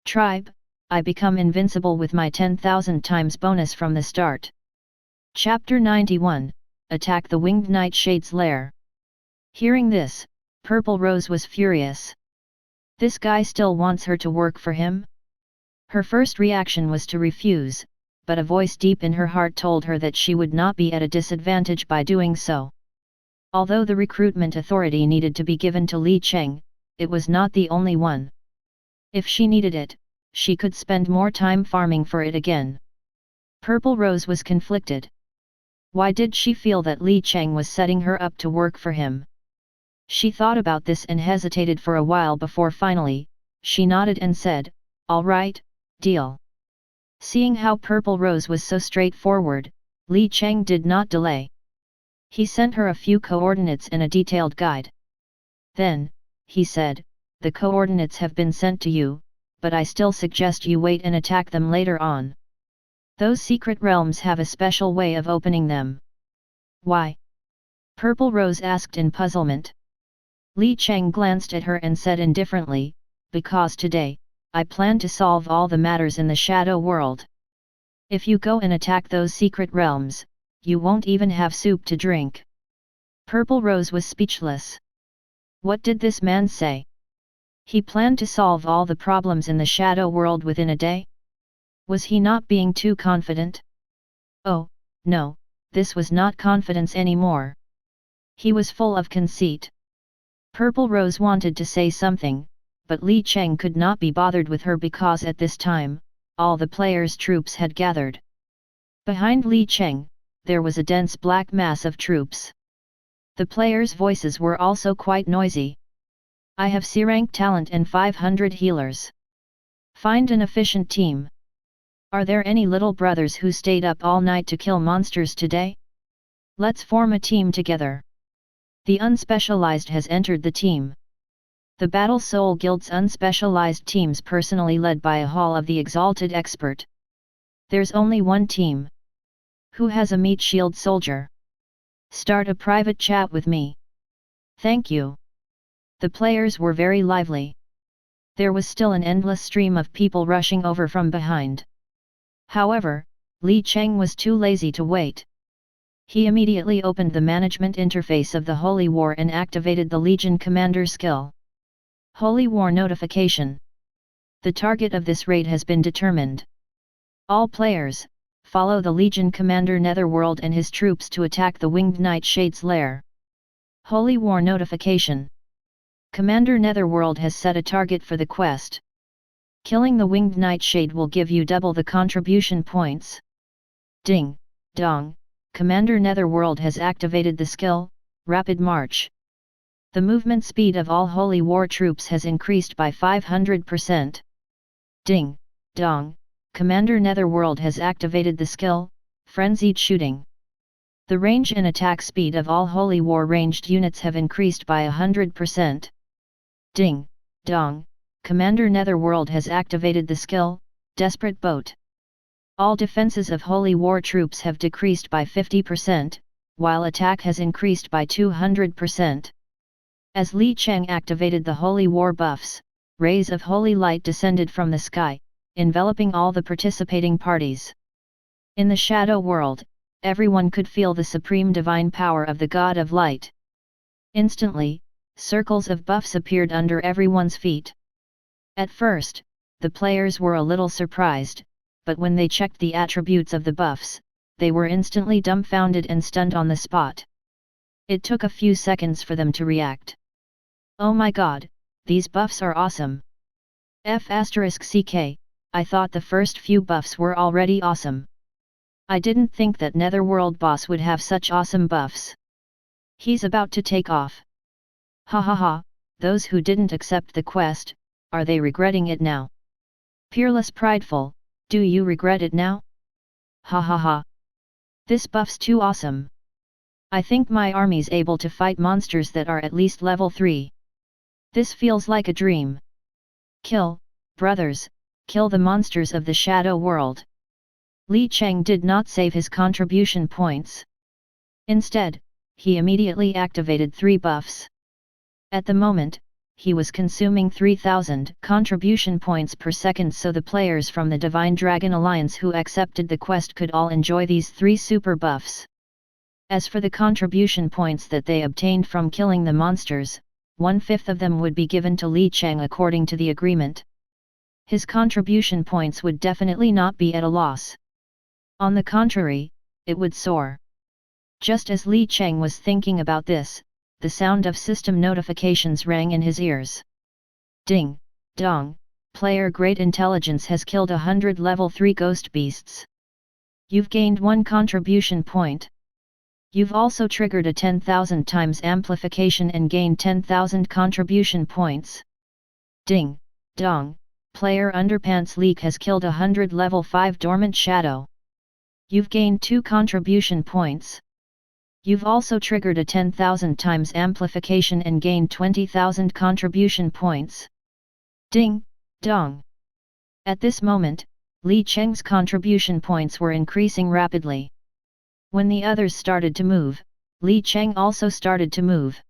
Tribe, I become invincible with my 10,000 times bonus from the start. Chapter 91, Attack the Winged Nightshade's Lair. Hearing this, Purple Rose was furious. This guy still wants her to work for him? Her first reaction was to refuse, but a voice deep in her heart told her that she would not be at a disadvantage by doing so. Although the recruitment authority needed to be given to Li Cheng, it was not the only one. If she needed it, she could spend more time farming for it again. Purple Rose was conflicted. Why did she feel that Li Cheng was setting her up to work for him? She thought about this and hesitated for a while before finally, she nodded and said, "All right, deal." Seeing how Purple Rose was so straightforward, Li Cheng did not delay. He sent her a few coordinates and a detailed guide. Then, he said, "The coordinates have been sent to you, but I still suggest you wait and attack them later on. Those secret realms have a special way of opening them." "Why?" Purple Rose asked in puzzlement. Li Cheng glanced at her and said indifferently, "Because today, I plan to solve all the matters in the shadow world. If you go and attack those secret realms, you won't even have soup to drink." Purple Rose was speechless. What did this man say? He planned to solve all the problems in the shadow world within a day? Was he not being too confident? Oh, no, this was not confidence anymore. He was full of conceit. Purple Rose wanted to say something, but Li Cheng could not be bothered with her because at this time, all the players' troops had gathered. Behind Li Cheng, there was a dense black mass of troops. The players' voices were also quite noisy. "I have C-rank talent and 500 healers. Find an efficient team. Are there any little brothers who stayed up all night to kill monsters today? Let's form a team together. The Unspecialized has entered the team." The Battle Soul Guild's unspecialized teams personally led by a Hall of the Exalted Expert. "There's only one team. Who has a meat shield soldier? Start a private chat with me. Thank you." The players were very lively. There was still an endless stream of people rushing over from behind. However, Li Cheng was too lazy to wait. He immediately opened the management interface of the Holy War and activated the Legion Commander skill. Holy War notification. The target of this raid has been determined. All players, follow the Legion Commander Netherworld and his troops to attack the Winged Nightshade's lair. Holy War notification. Commander Netherworld has set a target for the quest. Killing the Winged Nightshade will give you double the contribution points. Ding, dong, Commander Netherworld has activated the skill, Rapid March. The movement speed of all Holy War troops has increased by 500%. Ding, dong, Commander Netherworld has activated the skill, Frenzied Shooting. The range and attack speed of all Holy War ranged units have increased by 100%. Ding, dong, Commander Netherworld has activated the skill, Desperate Boat. All defenses of Holy War troops have decreased by 50%, while attack has increased by 200%. As Li Cheng activated the Holy War buffs, rays of holy light descended from the sky, enveloping all the participating parties. In the shadow world, everyone could feel the supreme divine power of the God of Light. Instantly, circles of buffs appeared under everyone's feet. At first, the players were a little surprised, but when they checked the attributes of the buffs, they were instantly dumbfounded and stunned on the spot. It took a few seconds for them to react. "Oh my god, these buffs are awesome. *CK, I thought the first few buffs were already awesome. I didn't think that Netherworld boss would have such awesome buffs. He's about to take off. Ha ha ha, those who didn't accept the quest, are they regretting it now? Peerless Prideful, do you regret it now? Ha ha ha. This buff's too awesome. I think my army's able to fight monsters that are at least level 3. This feels like a dream. Kill, brothers, kill the monsters of the shadow world." Li Cheng did not save his contribution points. Instead, he immediately activated 3 buffs. At the moment, he was consuming 3,000 contribution points per second, so the players from the Divine Dragon Alliance who accepted the quest could all enjoy these 3 super buffs. As for the contribution points that they obtained from killing the monsters, 1/5 of them would be given to Li Cheng according to the agreement. His contribution points would definitely not be at a loss. On the contrary, it would soar. Just as Li Cheng was thinking about this, the sound of system notifications rang in his ears. Ding, dong, player Great Intelligence has killed 100 level 3 ghost beasts. You've gained 1 contribution point. You've also triggered a 10,000 times amplification and gained 10,000 contribution points. Ding, dong, player Underpants Leak has killed 100 level 5 dormant shadow. You've gained 2 contribution points. You've also triggered a 10,000 times amplification and gained 20,000 contribution points. Ding, dong. At this moment, Li Cheng's contribution points were increasing rapidly. When the others started to move, Li Cheng also started to move.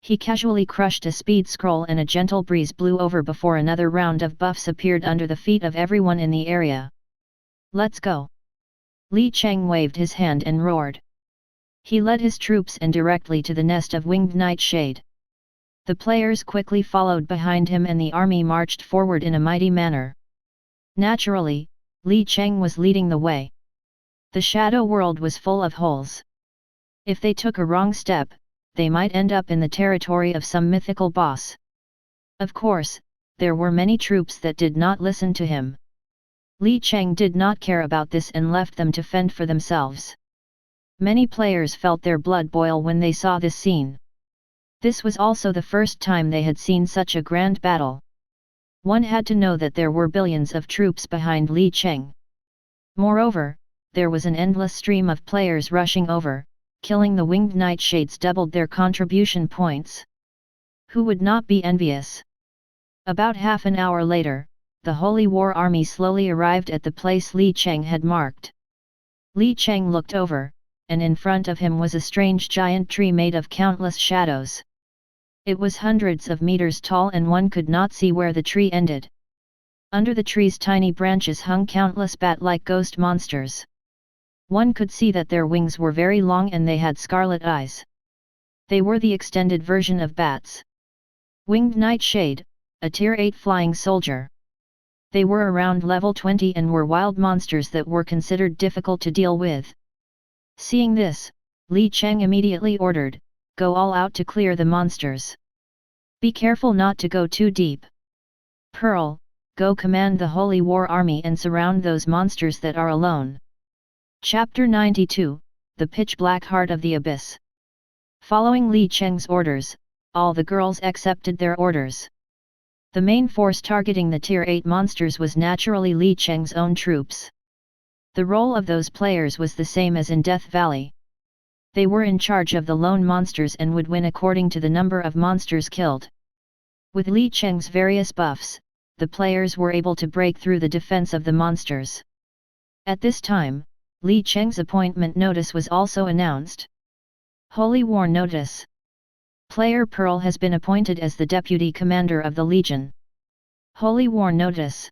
He casually crushed a speed scroll and a gentle breeze blew over before another round of buffs appeared under the feet of everyone in the area. Let's go! Li Cheng waved his hand and roared. He led his troops and directly to the nest of winged nightshade. The players quickly followed behind him and the army marched forward in a mighty manner. Naturally, Li Cheng was leading the way. The shadow world was full of holes. If they took a wrong step, they might end up in the territory of some mythical boss. Of course, there were many troops that did not listen to him. Li Cheng did not care about this and left them to fend for themselves. Many players felt their blood boil when they saw this scene. This was also the first time they had seen such a grand battle. One had to know that there were billions of troops behind Li Cheng. Moreover, there was an endless stream of players rushing over, killing the winged nightshades doubled their contribution points. Who would not be envious? About half an hour later, the Holy War army slowly arrived at the place Li Cheng had marked. Li Cheng looked over, and in front of him was a strange giant tree made of countless shadows. It was hundreds of meters tall and one could not see where the tree ended. Under the tree's tiny branches hung countless bat-like ghost monsters. One could see that their wings were very long and they had scarlet eyes. They were the extended version of bats. Winged Nightshade, a Tier 8 flying soldier. They were around level 20 and were wild monsters that were considered difficult to deal with. Seeing this, Li Cheng immediately ordered, "Go all out to clear the monsters. Be careful not to go too deep. Pearl, go command the Holy War army and surround those monsters that are alone." Chapter 92, The Pitch Black Heart of the Abyss. Following Li Cheng's orders, all the girls accepted their orders. The main force targeting the Tier 8 monsters was naturally Li Cheng's own troops. The role of those players was the same as in Death Valley. They were in charge of the lone monsters and would win according to the number of monsters killed. With Li Cheng's various buffs, the players were able to break through the defense of the monsters. At this time, Li Cheng's appointment notice was also announced. Holy War Notice. Player Pearl has been appointed as the Deputy Commander of the Legion. Holy War Notice.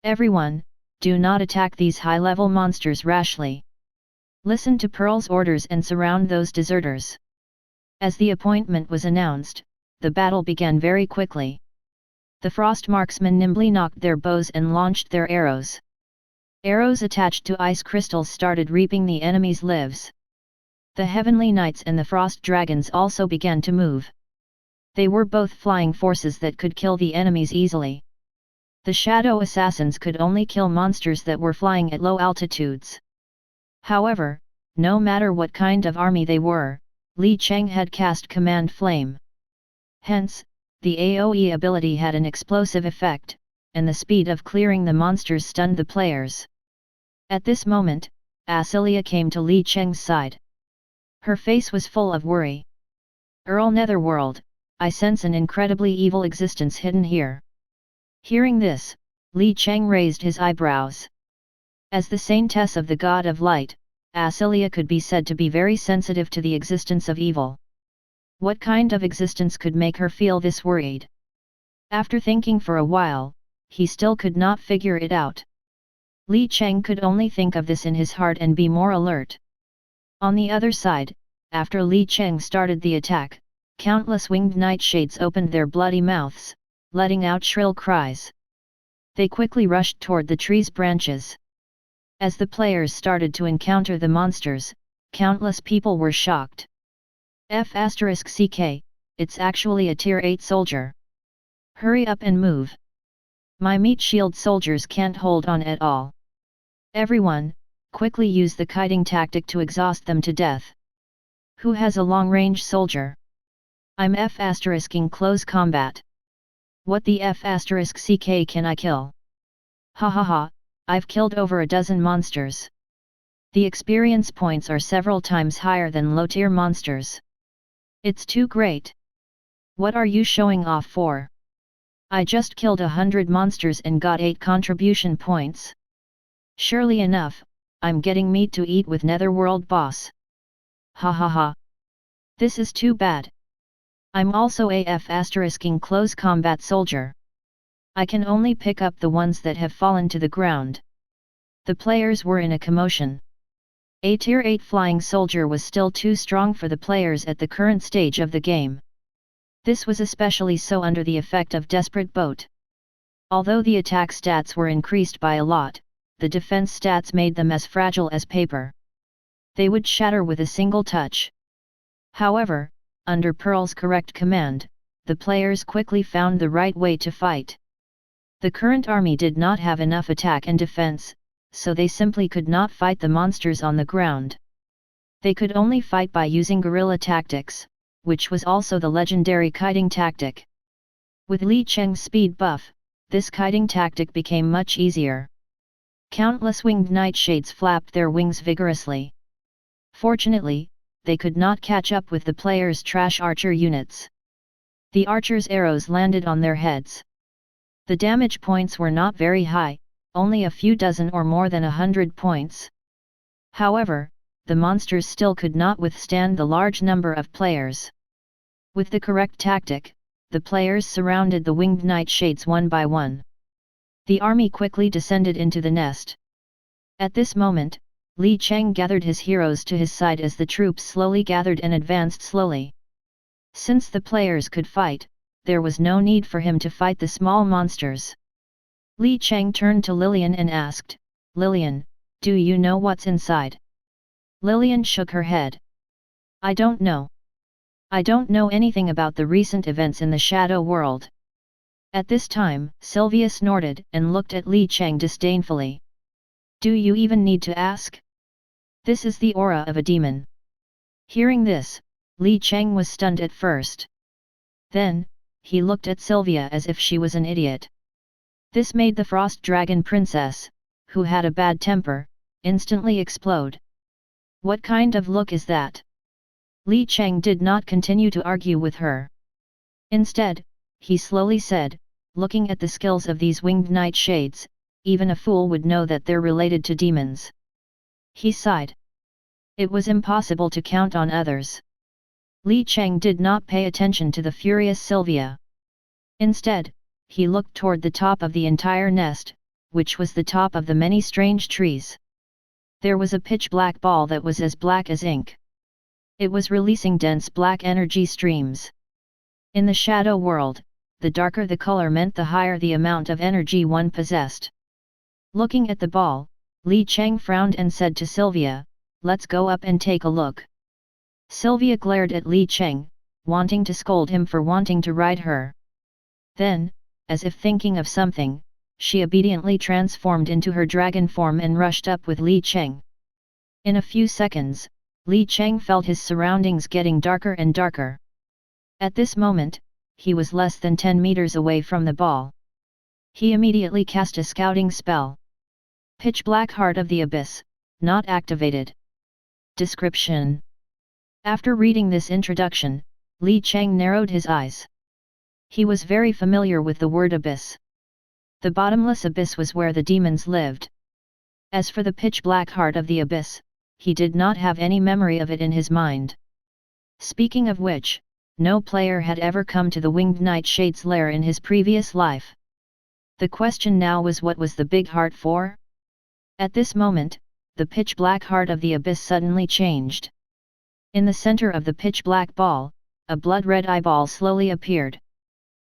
Everyone, do not attack these high-level monsters rashly. Listen to Pearl's orders and surround those deserters. As the appointment was announced, the battle began very quickly. The Frost Marksmen nimbly nocked their bows and launched their arrows. Arrows attached to ice crystals started reaping the enemy's lives. The Heavenly Knights and the Frost Dragons also began to move. They were both flying forces that could kill the enemies easily. The Shadow Assassins could only kill monsters that were flying at low altitudes. However, no matter what kind of army they were, Li Cheng had cast Command Flame. Hence, the AoE ability had an explosive effect, and the speed of clearing the monsters stunned the players. At this moment, Asilia came to Li Cheng's side. Her face was full of worry. "Earl Netherworld, I sense an incredibly evil existence hidden here." Hearing this, Li Cheng raised his eyebrows. As the saintess of the God of Light, Asilia could be said to be very sensitive to the existence of evil. What kind of existence could make her feel this worried? After thinking for a while, he still could not figure it out. Li Cheng could only think of this in his heart and be more alert. On the other side, after Li Cheng started the attack, countless winged nightshades opened their bloody mouths, letting out shrill cries. They quickly rushed toward the tree's branches. As the players started to encounter the monsters, countless people were shocked. F***ck, it's actually a tier 8 soldier. Hurry up and move. My meat shield soldiers can't hold on at all. Everyone, quickly use the kiting tactic to exhaust them to death. Who has a long-range soldier? I'm F***ing close combat. What the F***ck can I kill? Ha ha ha, I've killed over a dozen monsters. The experience points are several times higher than low-tier monsters. It's too great. What are you showing off for? I just killed 100 monsters and got 8 contribution points. Surely enough, I'm getting meat to eat with Netherworld boss. Ha ha ha. This is too bad. I'm also a F***ing close combat soldier. I can only pick up the ones that have fallen to the ground. The players were in a commotion. A tier 8 flying soldier was still too strong for the players at the current stage of the game. This was especially so under the effect of Desperate Boat. Although the attack stats were increased by a lot, the defense stats made them as fragile as paper. They would shatter with a single touch. However, under Pearl's correct command, the players quickly found the right way to fight. The current army did not have enough attack and defense, so they simply could not fight the monsters on the ground. They could only fight by using guerrilla tactics, which was also the legendary kiting tactic. With Li Cheng's speed buff, this kiting tactic became much easier. Countless winged nightshades flapped their wings vigorously. Fortunately, they could not catch up with the players' trash archer units. The archers' arrows landed on their heads. The damage points were not very high, only a few dozen or more than 100 points. However, the monsters still could not withstand the large number of players. With the correct tactic, the players surrounded the winged nightshades one by one. The army quickly descended into the nest. At this moment, Li Cheng gathered his heroes to his side as the troops slowly gathered and advanced slowly. Since the players could fight, there was no need for him to fight the small monsters. Li Cheng turned to Lillian and asked, "Lillian, do you know what's inside?" Lillian shook her head. "I don't know. I don't know anything about the recent events in the Shadow World." At this time, Sylvia snorted and looked at Li Cheng disdainfully. "Do you even need to ask? This is the aura of a demon." Hearing this, Li Cheng was stunned at first. Then, he looked at Sylvia as if she was an idiot. This made the Frost Dragon Princess, who had a bad temper, instantly explode. What kind of look is that? Li Cheng did not continue to argue with her. Instead, he slowly said, looking at the skills of these winged nightshades, even a fool would know that they're related to demons. He sighed. It was impossible to count on others. Li Cheng did not pay attention to the furious Sylvia. Instead, he looked toward the top of the entire nest, which was the top of the many strange trees. There was a pitch-black ball that was as black as ink. It was releasing dense black energy streams. In the Shadow World, the darker the color meant the higher the amount of energy one possessed. Looking at the ball, Li Cheng frowned and said to Sylvia, "Let's go up and take a look." Sylvia glared at Li Cheng, wanting to scold him for wanting to ride her. Then, as if thinking of something, she obediently transformed into her dragon form and rushed up with Li Cheng. In a few seconds, Li Cheng felt his surroundings getting darker and darker. At this moment, he was less than 10 meters away from the ball. He immediately cast a scouting spell. Pitch Black Heart of the Abyss, not activated. Description. After reading this introduction, Li Cheng narrowed his eyes. He was very familiar with the word abyss. The bottomless abyss was where the demons lived. As for the pitch black heart of the abyss, he did not have any memory of it in his mind. Speaking of which, no player had ever come to the Winged Nightshade's lair in his previous life. The question now was, what was the big heart for? At this moment, the pitch-black heart of the abyss suddenly changed. In the center of the pitch-black ball, a blood-red eyeball slowly appeared.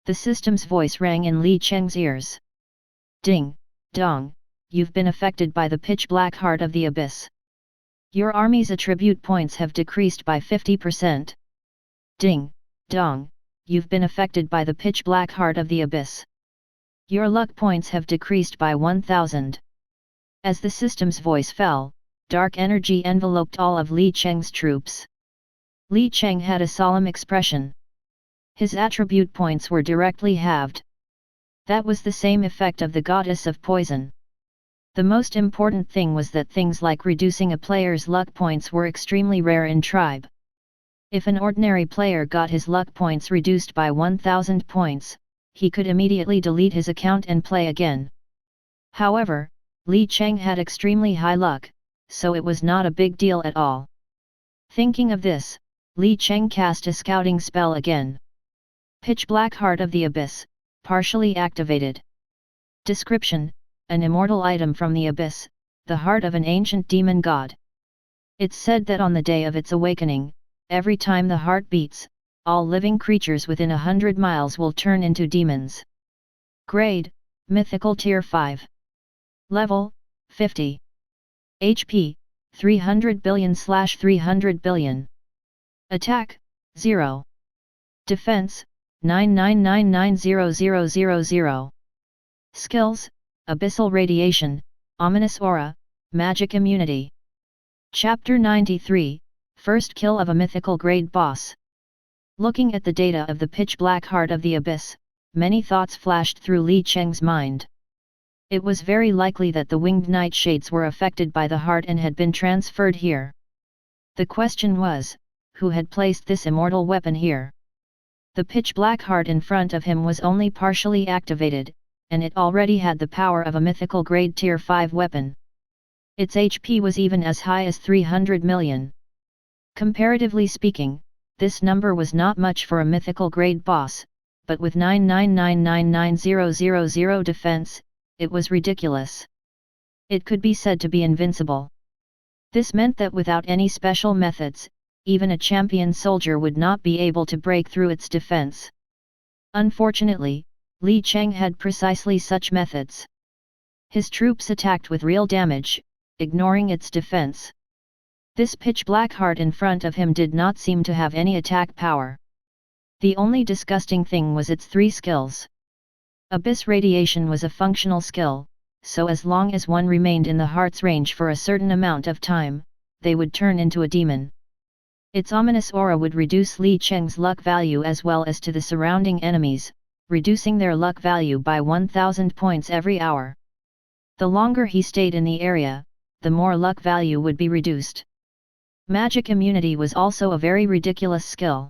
The system's voice rang in Li Cheng's ears. Ding, dong, you've been affected by the pitch-black heart of the abyss. Your army's attribute points have decreased by 50%. Ding, dong, you've been affected by the pitch-black heart of the abyss. Your luck points have decreased by 1000. As the system's voice fell, dark energy enveloped all of Li Cheng's troops. Li Cheng had a solemn expression. His attribute points were directly halved. That was the same effect of the goddess of poison. The most important thing was that things like reducing a player's luck points were extremely rare in Tribe. If an ordinary player got his luck points reduced by 1000 points, he could immediately delete his account and play again. However, Li Cheng had extremely high luck, so it was not a big deal at all. Thinking of this, Li Cheng cast a scouting spell again. Pitch-black heart of the abyss, partially activated. Description: an immortal item from the abyss, the heart of an ancient demon god. It's said that on the day of its awakening, every time the heart beats, all living creatures within 100 miles will turn into demons. Grade: Mythical Tier 5. Level: 50. HP: 300 billion/300 billion. Attack: 0. Defense: 99990000. Skills: Abyssal Radiation, Ominous Aura, Magic Immunity. Chapter 93, First Kill of a Mythical-grade Boss. Looking at the data of the pitch-black heart of the abyss, many thoughts flashed through Li Cheng's mind. It was very likely that the Winged Nightshades were affected by the heart and had been transferred here. The question was, who had placed this immortal weapon here? The pitch-black heart in front of him was only partially activated, and it already had the power of a mythical-grade Tier 5 weapon. Its HP was even as high as 300 million. Comparatively speaking, this number was not much for a mythical-grade boss, but with 99999000 defense, it was ridiculous. It could be said to be invincible. This meant that without any special methods, even a champion soldier would not be able to break through its defense. Unfortunately, Li Cheng had precisely such methods. His troops attacked with real damage, ignoring its defense. This pitch-black heart in front of him did not seem to have any attack power. The only disgusting thing was its 3 skills. Abyss Radiation was a functional skill, so as long as one remained in the heart's range for a certain amount of time, they would turn into a demon. Its Ominous Aura would reduce Li Cheng's luck value as well as to the surrounding enemies, reducing their luck value by 1000 points every hour. The longer he stayed in the area, the more luck value would be reduced. Magic Immunity was also a very ridiculous skill.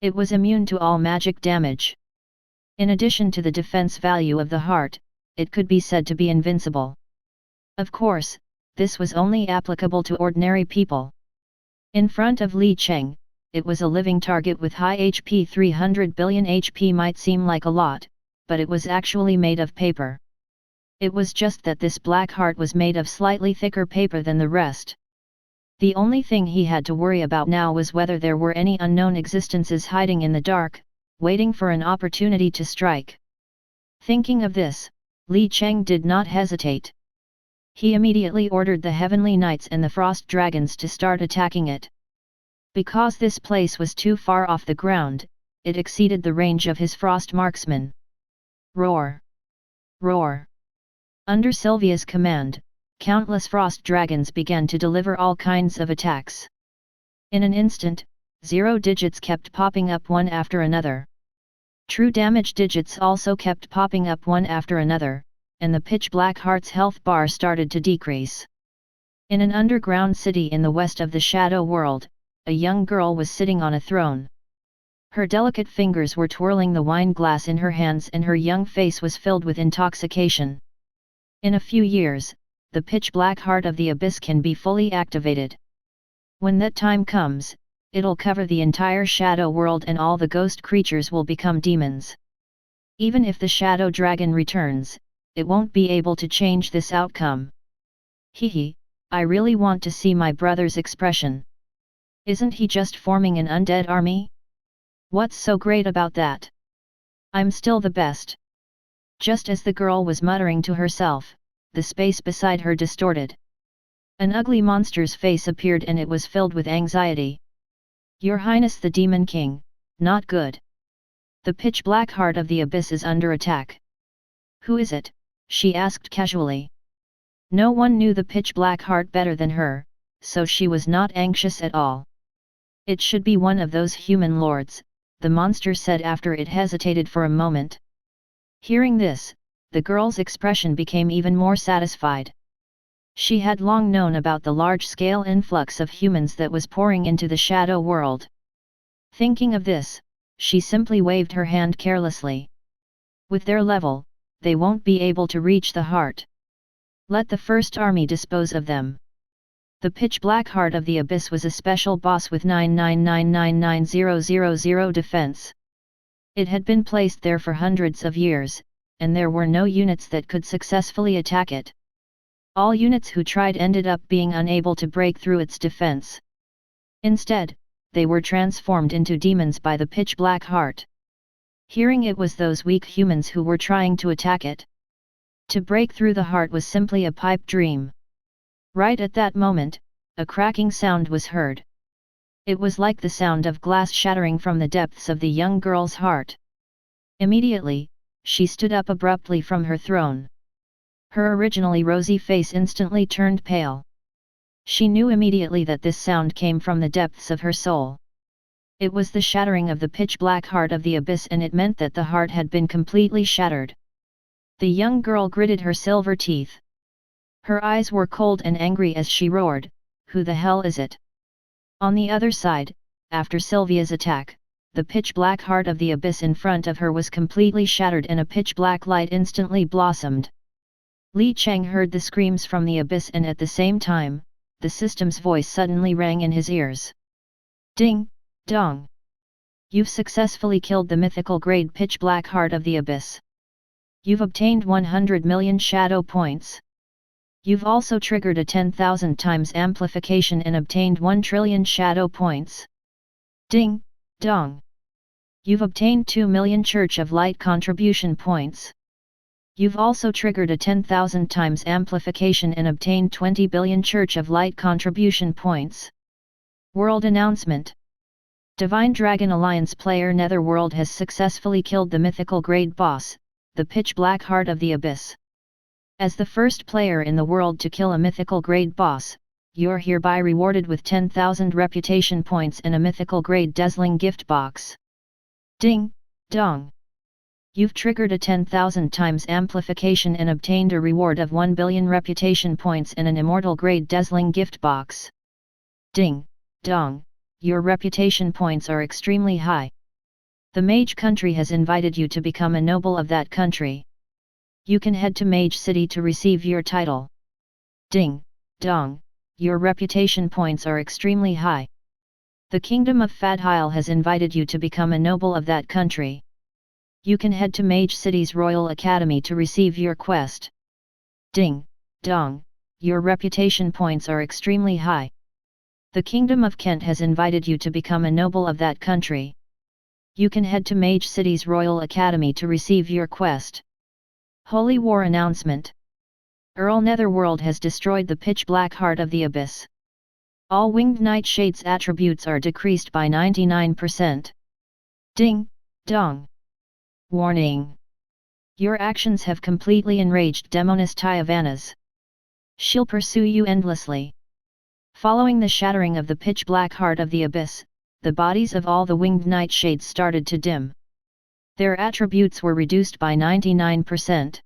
It was immune to all magic damage. In addition to the defense value of the heart, it could be said to be invincible. Of course, this was only applicable to ordinary people. In front of Li Cheng, it was a living target with high HP. 300 billion HP might seem like a lot, but it was actually made of paper. It was just that this black heart was made of slightly thicker paper than the rest. The only thing he had to worry about now was whether there were any unknown existences hiding in the dark, waiting for an opportunity to strike. Thinking of this, Li Cheng did not hesitate. He immediately ordered the Heavenly Knights and the Frost Dragons to start attacking it. Because this place was too far off the ground, it exceeded the range of his Frost Marksmen. Roar! Roar! Under Sylvia's command, countless Frost Dragons began to deliver all kinds of attacks. In an instant, 0 digits kept popping up one after another. True damage digits also kept popping up one after another, and the pitch-black heart's health bar started to decrease. In an underground city in the west of the Shadow World, a young girl was sitting on a throne. Her delicate fingers were twirling the wine glass in her hands and her young face was filled with intoxication. In a few years, the pitch-black heart of the abyss can be fully activated. When that time comes, it'll cover the entire shadow world and all the ghost creatures will become demons. Even if the shadow dragon returns, it won't be able to change this outcome. Hehe, I really want to see my brother's expression. Isn't he just forming an undead army? What's so great about that? I'm still the best. Just as the girl was muttering to herself, the space beside her distorted. An ugly monster's face appeared and it was filled with anxiety. Your Highness the Demon King, not good. The pitch-black heart of the abyss is under attack. Who is it? She asked casually. No one knew the pitch-black heart better than her, so she was not anxious at all. It should be one of those human lords, the monster said after it hesitated for a moment. Hearing this, the girl's expression became even more satisfied. She had long known about the large-scale influx of humans that was pouring into the shadow world. Thinking of this, she simply waved her hand carelessly. With their level, they won't be able to reach the heart. Let the first army dispose of them. The pitch-black heart of the abyss was a special boss with 999999000 defense. It had been placed there for hundreds of years, and there were no units that could successfully attack it. All units who tried ended up being unable to break through its defense. Instead, they were transformed into demons by the pitch-black heart. Hearing it was those weak humans who were trying to attack it. To break through the heart was simply a pipe dream. Right at that moment, a cracking sound was heard. It was like the sound of glass shattering from the depths of the young girl's heart. Immediately, she stood up abruptly from her throne. Her originally rosy face instantly turned pale. She knew immediately that this sound came from the depths of her soul. It was the shattering of the pitch-black heart of the abyss, and it meant that the heart had been completely shattered. The young girl gritted her silver teeth. Her eyes were cold and angry as she roared, "Who the hell is it?" On the other side, after Sylvia's attack, the pitch-black heart of the abyss in front of her was completely shattered and a pitch-black light instantly blossomed. Li Cheng heard the screams from the abyss, and at the same time, the system's voice suddenly rang in his ears. Ding, dong! You've successfully killed the mythical-grade pitch-black heart of the abyss. You've obtained 100 million shadow points. You've also triggered a 10,000 times amplification and obtained 1 trillion shadow points. Ding, dong! You've obtained 2 million Church of Light contribution points. You've also triggered a 10,000 times amplification and obtained 20 billion Church of Light contribution points. World announcement. Divine Dragon Alliance player Netherworld has successfully killed the mythical-grade boss, the pitch-black heart of the abyss. As the first player in the world to kill a mythical-grade boss, you're hereby rewarded with 10,000 reputation points and a mythical-grade Dueling gift box. Ding, dong! You've triggered a 10,000 times amplification and obtained a reward of 1 billion reputation points and an Immortal-grade Dueling gift box. Ding, dong! Your reputation points are extremely high. The Mage country has invited you to become a noble of that country. You can head to Mage City to receive your title. Ding, dong! Your reputation points are extremely high. The Kingdom of Fadhile has invited you to become a noble of that country. You can head to Mage City's Royal Academy to receive your quest. Ding, dong! Your reputation points are extremely high. The Kingdom of Kent has invited you to become a noble of that country. You can head to Mage City's Royal Academy to receive your quest. Holy War announcement. Earl Netherworld has destroyed the pitch-black heart of the abyss. All winged nightshade's attributes are decreased by 99%. Ding, dong! Warning! Your actions have completely enraged Demoness Tyavanas. She'll pursue you endlessly. Following the shattering of the pitch-black heart of the abyss, the bodies of all the winged nightshades started to dim. Their attributes were reduced by 99%.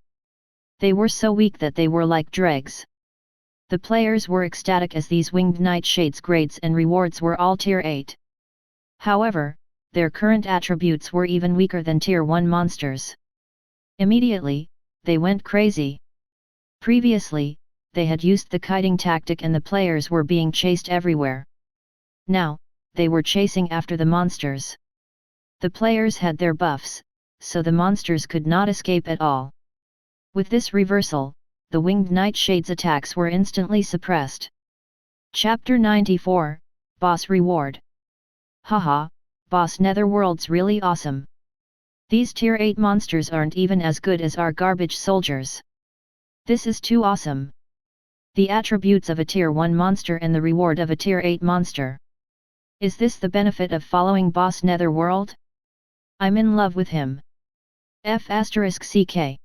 They were so weak that they were like dregs. The players were ecstatic as these winged nightshades grades and rewards were all tier 8. However, their current attributes were even weaker than tier 1 monsters. Immediately, they went crazy. Previously, they had used the kiting tactic and the players were being chased everywhere. Now, they were chasing after the monsters. The players had their buffs, so the monsters could not escape at all. With this reversal, the winged nightshade's attacks were instantly suppressed. Chapter 94, Boss Reward. Haha, Boss Netherworld's really awesome. These tier 8 monsters aren't even as good as our garbage soldiers. This is too awesome. The attributes of a tier 1 monster and the reward of a tier 8 monster. Is this the benefit of following Boss Netherworld? I'm in love with him. F***ck.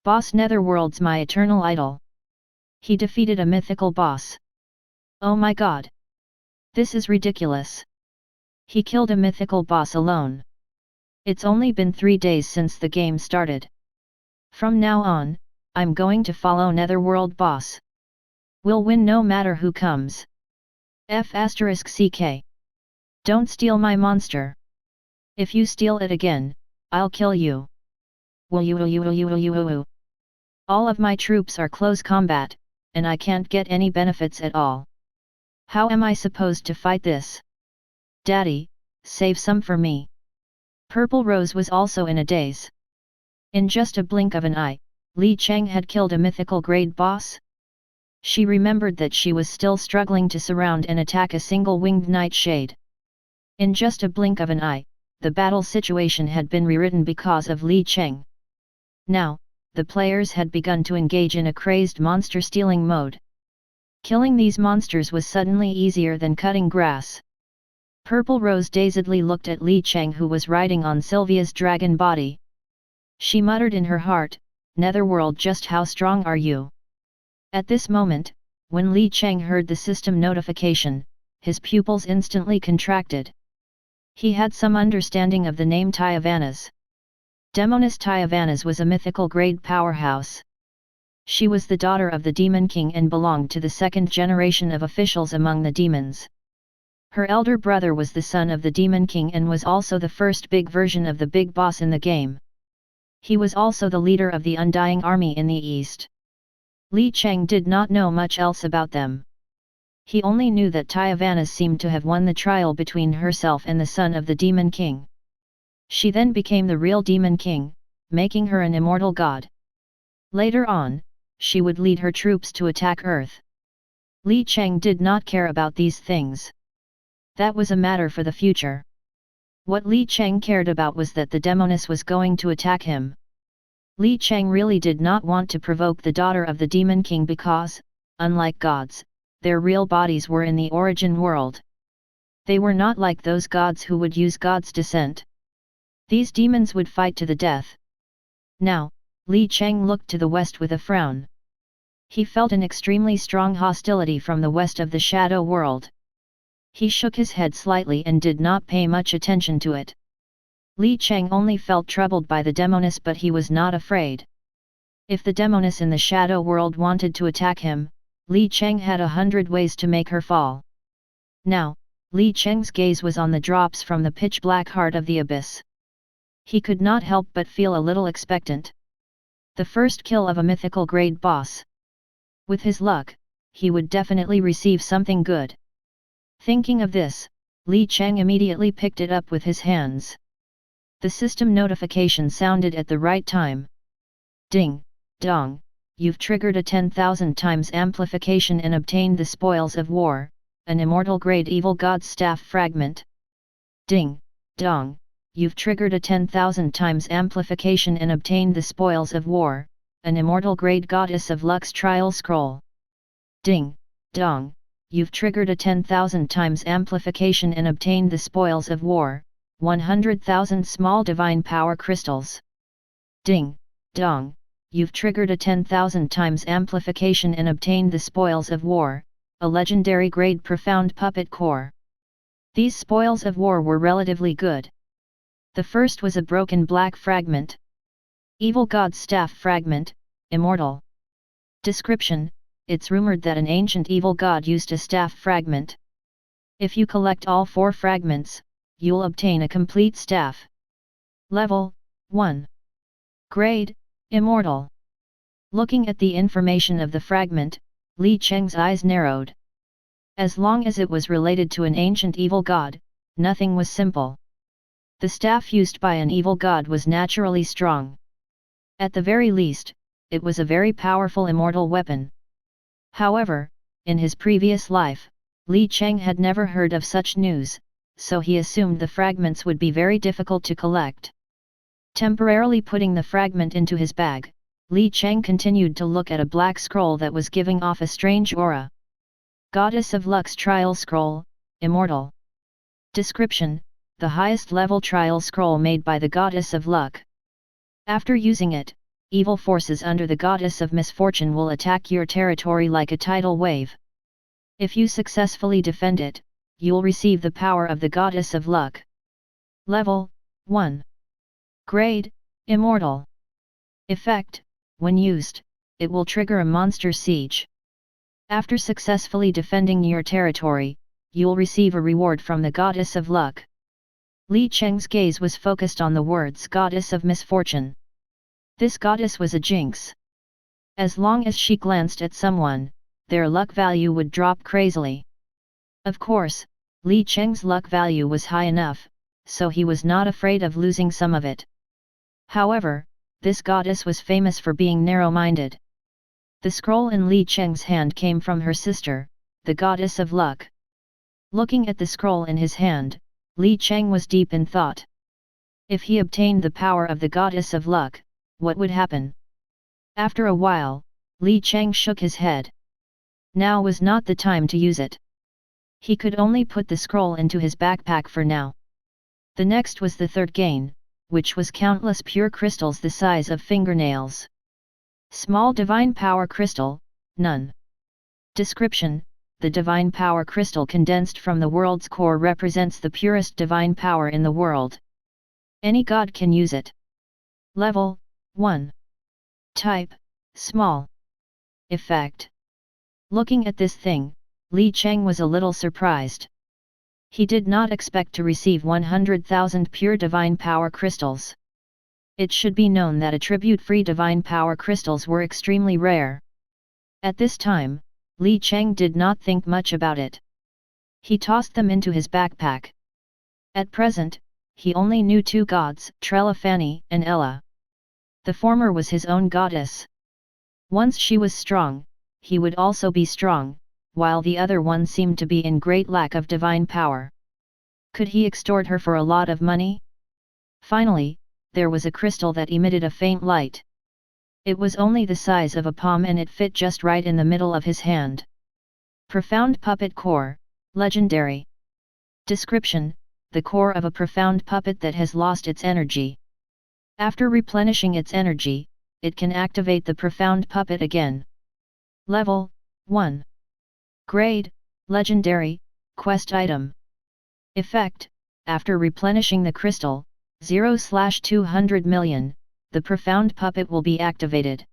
Boss Netherworld's my eternal idol. He defeated a mythical boss. Oh my god. This is ridiculous. He killed a mythical boss alone. It's only been 3 days since the game started. From now on, I'm going to follow Netherworld boss. We'll win no matter who comes. F***ck. Don't steal my monster. If you steal it again, I'll kill you. All of my troops are close combat, and I can't get any benefits at all. How am I supposed to fight this? Daddy, save some for me. Purple Rose was also in a daze. In just a blink of an eye, Li Cheng had killed a mythical-grade boss. She remembered that she was still struggling to surround and attack a single winged nightshade. In just a blink of an eye, the battle situation had been rewritten because of Li Cheng. Now, the players had begun to engage in a crazed monster-stealing mode. Killing these monsters was suddenly easier than cutting grass. Purple Rose dazedly looked at Li Cheng, who was riding on Sylvia's dragon body. She muttered in her heart, "Netherworld, just how strong are you?" At this moment, when Li Cheng heard the system notification, his pupils instantly contracted. He had some understanding of the name Tyavanas. Demoness Tyavanas was a mythical-grade powerhouse. She was the daughter of the Demon King and belonged to the second generation of officials among the demons. Her elder brother was the son of the Demon King and was also the first big version of the big boss in the game. He was also the leader of the Undying Army in the East. Li Cheng did not know much else about them. He only knew that Tyavanas seemed to have won the trial between herself and the son of the Demon King. She then became the real Demon King, making her an immortal god. Later on, she would lead her troops to attack Earth. Li Cheng did not care about these things. That was a matter for the future. What Li Cheng cared about was that the Demoness was going to attack him. Li Cheng really did not want to provoke the daughter of the Demon King because, unlike gods, their real bodies were in the origin world. They were not like those gods who would use God's descent. These demons would fight to the death. Now, Li Cheng looked to the west with a frown. He felt an extremely strong hostility from the west of the shadow world. He shook his head slightly and did not pay much attention to it. Li Cheng only felt troubled by the Demoness, but he was not afraid. If the Demoness in the shadow world wanted to attack him, Li Cheng had 100 ways to make her fall. Now, Li Cheng's gaze was on the drops from the pitch-black heart of the abyss. He could not help but feel a little expectant. The first kill of a mythical-grade boss. With his luck, he would definitely receive something good. Thinking of this, Li Cheng immediately picked it up with his hands. The system notification sounded at the right time. Ding, dong, you've triggered a 10,000 times amplification and obtained the spoils of war, an immortal-grade evil god's staff fragment. Ding, dong, you've triggered a 10,000 times amplification and obtained the spoils of war, an immortal-grade goddess of luck's trial scroll. Ding, dong, you've triggered a 10,000 times amplification and obtained the spoils of war, 100,000 small divine power crystals. Ding, dong, you've triggered a 10,000 times amplification and obtained the spoils of war, a legendary grade profound puppet core. These spoils of war were relatively good. The first was a broken black fragment. Evil God's Staff Fragment, Immortal. Description: it's rumored that an ancient evil god used a staff fragment. If you collect all 4 fragments, you'll obtain a complete staff. Level 1. Grade: Immortal. Looking at the information of the fragment, Li Cheng's eyes narrowed. As long as it was related to an ancient evil god, nothing was simple. The staff used by an evil god was naturally strong. At the very least, it was a very powerful immortal weapon. However, in his previous life, Li Cheng had never heard of such news, so he assumed the fragments would be very difficult to collect. Temporarily putting the fragment into his bag, Li Cheng continued to look at a black scroll that was giving off a strange aura. Goddess of Luck's Trial Scroll, Immortal. Description: the highest level trial scroll made by the Goddess of Luck. After using it, evil forces under the Goddess of Misfortune will attack your territory like a tidal wave. If you successfully defend it, you'll receive the power of the Goddess of Luck. Level 1. Grade, Immortal. Effect: when used, it will trigger a monster siege. After successfully defending your territory, you'll receive a reward from the Goddess of Luck. Li Cheng's gaze was focused on the words Goddess of Misfortune. This goddess was a jinx. As long as she glanced at someone, their luck value would drop crazily. Of course, Li Cheng's luck value was high enough, so he was not afraid of losing some of it. However, this goddess was famous for being narrow-minded. The scroll in Li Cheng's hand came from her sister, the Goddess of Luck. Looking at the scroll in his hand, Li Cheng was deep in thought. If he obtained the power of the Goddess of Luck, what would happen? After a while, Li Cheng shook his head. Now was not the time to use it. He could only put the scroll into his backpack for now. The next was the third gain, which was countless pure crystals the size of fingernails. Small Divine Power Crystal, none. Description: the Divine Power Crystal condensed from the world's core represents the purest divine power in the world. Any god can use it. Level 1. Type: small. Effect: looking at this thing, Li Cheng was a little surprised. He did not expect to receive 100,000 pure divine power crystals. It should be known that attribute-free divine power crystals were extremely rare. At this time, Li Cheng did not think much about it. He tossed them into his backpack. At present, he only knew two gods, Trelafani and Ella. The former was his own goddess. Once she was strong, he would also be strong, while the other one seemed to be in great lack of divine power. Could he extort her for a lot of money? Finally, there was a crystal that emitted a faint light. It was only the size of a palm and it fit just right in the middle of his hand. Profound Puppet Core, Legendary. Description: the core of a profound puppet that has lost its energy. After replenishing its energy, it can activate the profound puppet again. Level 1. Grade, Legendary, Quest Item. Effect: after replenishing the crystal, 0/200 million, the profound puppet will be activated.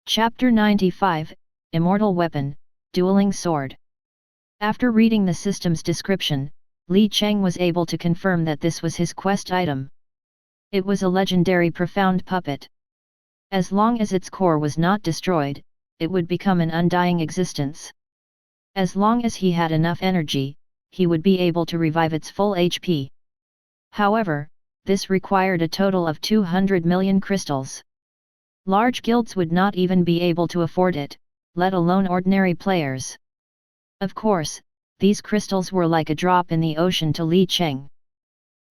Chapter 95, Immortal Weapon, Dueling Sword. After reading the system's description, Li Cheng was able to confirm that this was his quest item. It was a legendary profound puppet. As long as its core was not destroyed, it would become an undying existence. As long as he had enough energy, he would be able to revive its full HP. However, this required a total of 200 million crystals. Large guilds would not even be able to afford it, let alone ordinary players. Of course, these crystals were like a drop in the ocean to Li Cheng.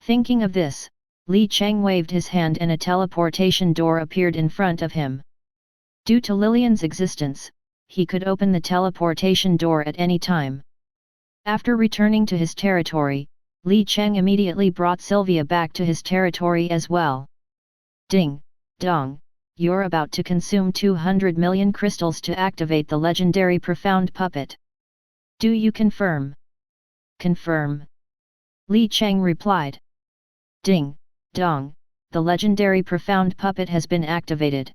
Thinking of this, Li Cheng waved his hand and a teleportation door appeared in front of him. Due to Lilian's existence, he could open the teleportation door at any time. After returning to his territory, Li Cheng immediately brought Sylvia back to his territory as well. Ding, dong, you're about to consume 200 million crystals to activate the legendary profound puppet. Do you confirm? Confirm. Li Cheng replied. Ding, dong, the legendary profound puppet has been activated.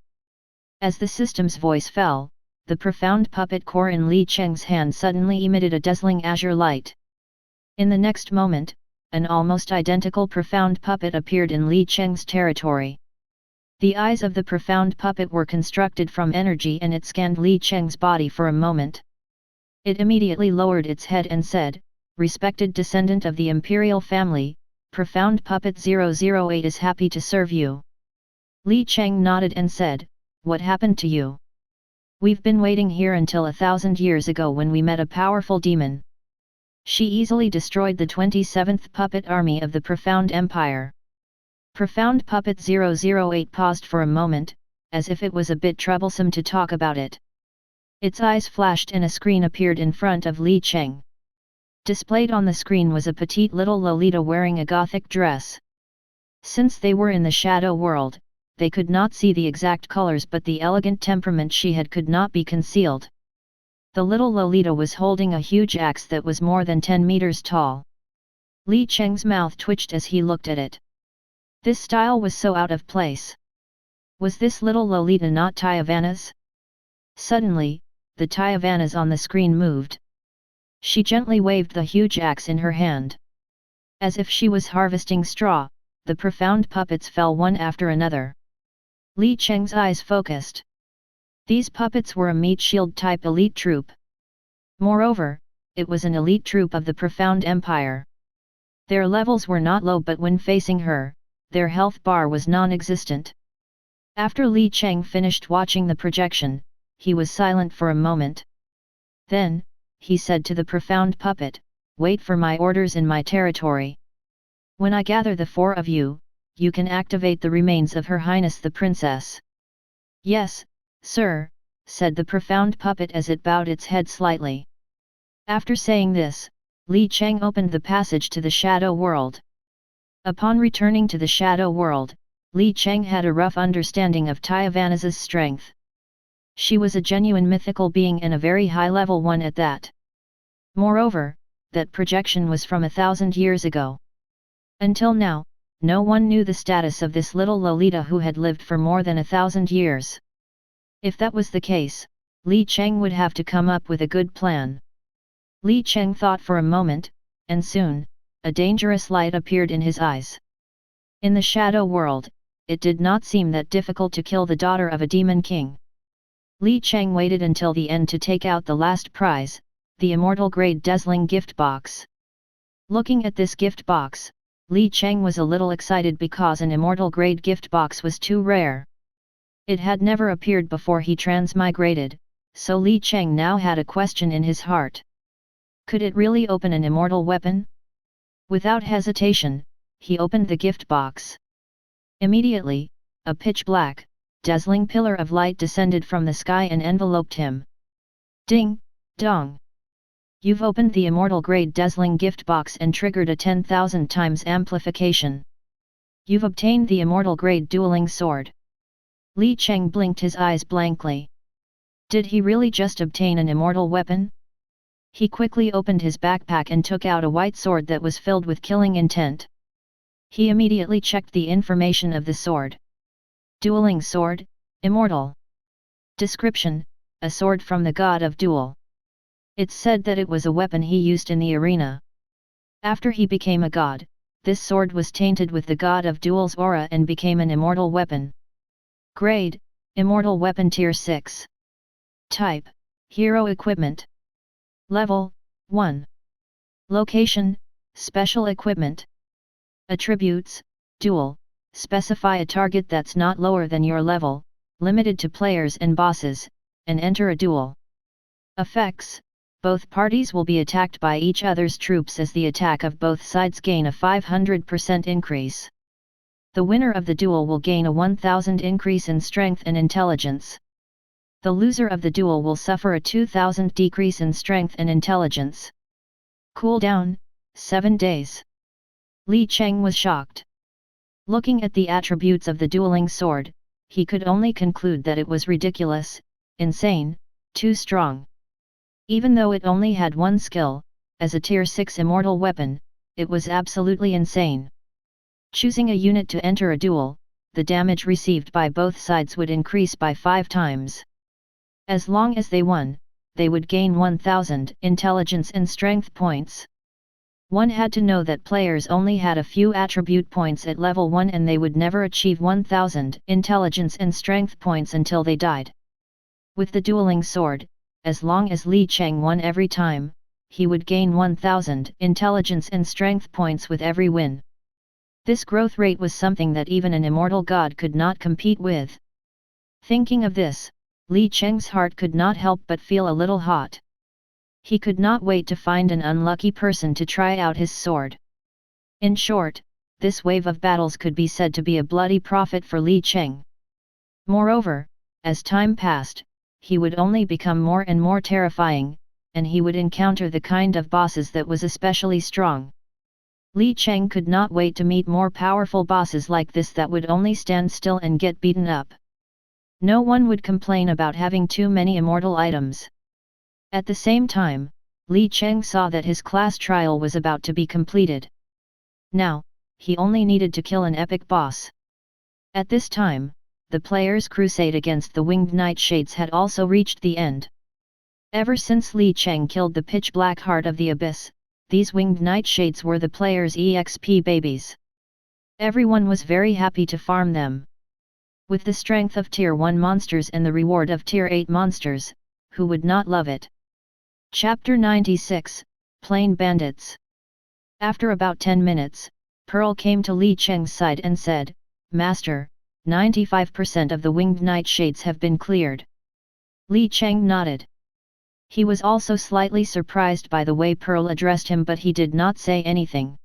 As the system's voice fell, the profound puppet core in Li Cheng's hand suddenly emitted a dazzling azure light. In the next moment, an almost identical profound puppet appeared in Li Cheng's territory. The eyes of the profound puppet were constructed from energy and it scanned Li Cheng's body for a moment. It immediately lowered its head and said, "Respected descendant of the imperial family, Profound Puppet 008 is happy to serve you." Li Cheng nodded and said, "What happened to you? We've been waiting here until 1,000 years ago when we met a powerful demon. She easily destroyed the 27th puppet army of the Profound Empire." Profound Puppet 008 paused for a moment, as if it was a bit troublesome to talk about it. Its eyes flashed and a screen appeared in front of Li Cheng. Displayed on the screen was a petite little Lolita wearing a gothic dress. Since they were in the shadow world, they could not see the exact colors, but the elegant temperament she had could not be concealed. The little Lolita was holding a huge axe that was more than 10 meters tall. Li Cheng's mouth twitched as he looked at it. This style was so out of place. Was this little Lolita not Tyavana's? Suddenly, the Tyavanas on the screen moved. She gently waved the huge axe in her hand. As if she was harvesting straw, the profound puppets fell one after another. Li Cheng's eyes focused. These puppets were a meat shield type elite troop. Moreover, it was an elite troop of the Profound Empire. Their levels were not low, but when facing her, their health bar was non-existent. After Li Cheng finished watching the projection, he was silent for a moment. Then, he said to the profound puppet, "Wait for my orders in my territory. When I gather the 4 of you, you can activate the remains of Her Highness the Princess." "Yes, sir," said the profound puppet as it bowed its head slightly. After saying this, Li Cheng opened the passage to the shadow world. Upon returning to the shadow world, Li Cheng had a rough understanding of Tyavana's strength. She was a genuine mythical being and a very high level one at that. Moreover, that projection was from 1,000 years ago. Until now, no one knew the status of this little Lolita who had lived for more than 1,000 years. If that was the case, Li Cheng would have to come up with a good plan. Li Cheng thought for a moment, and soon, a dangerous light appeared in his eyes. In the shadow world, it did not seem that difficult to kill the daughter of a demon king. Li Cheng waited until the end to take out the last prize, the Immortal-grade Dueling gift box. Looking at this gift box, Li Cheng was a little excited because an Immortal-grade gift box was too rare. It had never appeared before he transmigrated, so Li Cheng now had a question in his heart. Could it really open an immortal weapon? Without hesitation, he opened the gift box. Immediately, a pitch-black, dazzling pillar of light descended from the sky and enveloped him. Ding, dong! You've opened the Immortal-grade Dueling gift box and triggered a 10,000 times amplification. You've obtained the Immortal-grade Dueling sword. Li Cheng blinked his eyes blankly. Did he really just obtain an immortal weapon? He quickly opened his backpack and took out a white sword that was filled with killing intent. He immediately checked the information of the sword. Dueling sword, immortal. Description: a sword from the god of duel. It's said that it was a weapon he used in the arena. After he became a god, this sword was tainted with the god of duel's aura and became an immortal weapon. Grade: Immortal Weapon Tier 6. Type: Hero Equipment. Level: 1. Location: Special Equipment. Attributes: Duel. Specify a target that's not lower than your level, limited to players and bosses, and enter a duel. Effects: both parties will be attacked by each other's troops as the attack of both sides gain a 500% increase. The winner of the duel will gain a 1000 increase in strength and intelligence. The loser of the duel will suffer a 2000 decrease in strength and intelligence. Cooldown: 7 days. Li Cheng was shocked. Looking at the attributes of the dueling sword, he could only conclude that it was ridiculous, insane, too strong. Even though it only had one skill, as a Tier 6 immortal weapon, it was absolutely insane. Choosing a unit to enter a duel, the damage received by both sides would increase by 5 times. As long as they won, they would gain 1000 intelligence and strength points. One had to know that players only had a few attribute points at level 1 and they would never achieve 1000 intelligence and strength points until they died. With the dueling sword, as long as Li Cheng won every time, he would gain 1000 intelligence and strength points with every win. This growth rate was something that even an immortal god could not compete with. Thinking of this, Li Cheng's heart could not help but feel a little hot. He could not wait to find an unlucky person to try out his sword. In short, this wave of battles could be said to be a bloody profit for Li Cheng. Moreover, as time passed, he would only become more and more terrifying, and he would encounter the kind of bosses that was especially strong. Li Cheng could not wait to meet more powerful bosses like this that would only stand still and get beaten up. No one would complain about having too many immortal items. At the same time, Li Cheng saw that his class trial was about to be completed. Now, he only needed to kill an epic boss. At this time, the players' crusade against the winged nightshades had also reached the end. Ever since Li Cheng killed the pitch-black heart of the abyss, these winged nightshades were the players' EXP babies. Everyone was very happy to farm them. With the strength of Tier 1 monsters and the reward of Tier 8 monsters, who would not love it? Chapter 96, Plain Bandits. After about 10 minutes, Pearl came to Li Cheng's side and said, "Master, 95% of the winged nightshades have been cleared." Li Cheng nodded. He was also slightly surprised by the way Pearl addressed him, but he did not say anything.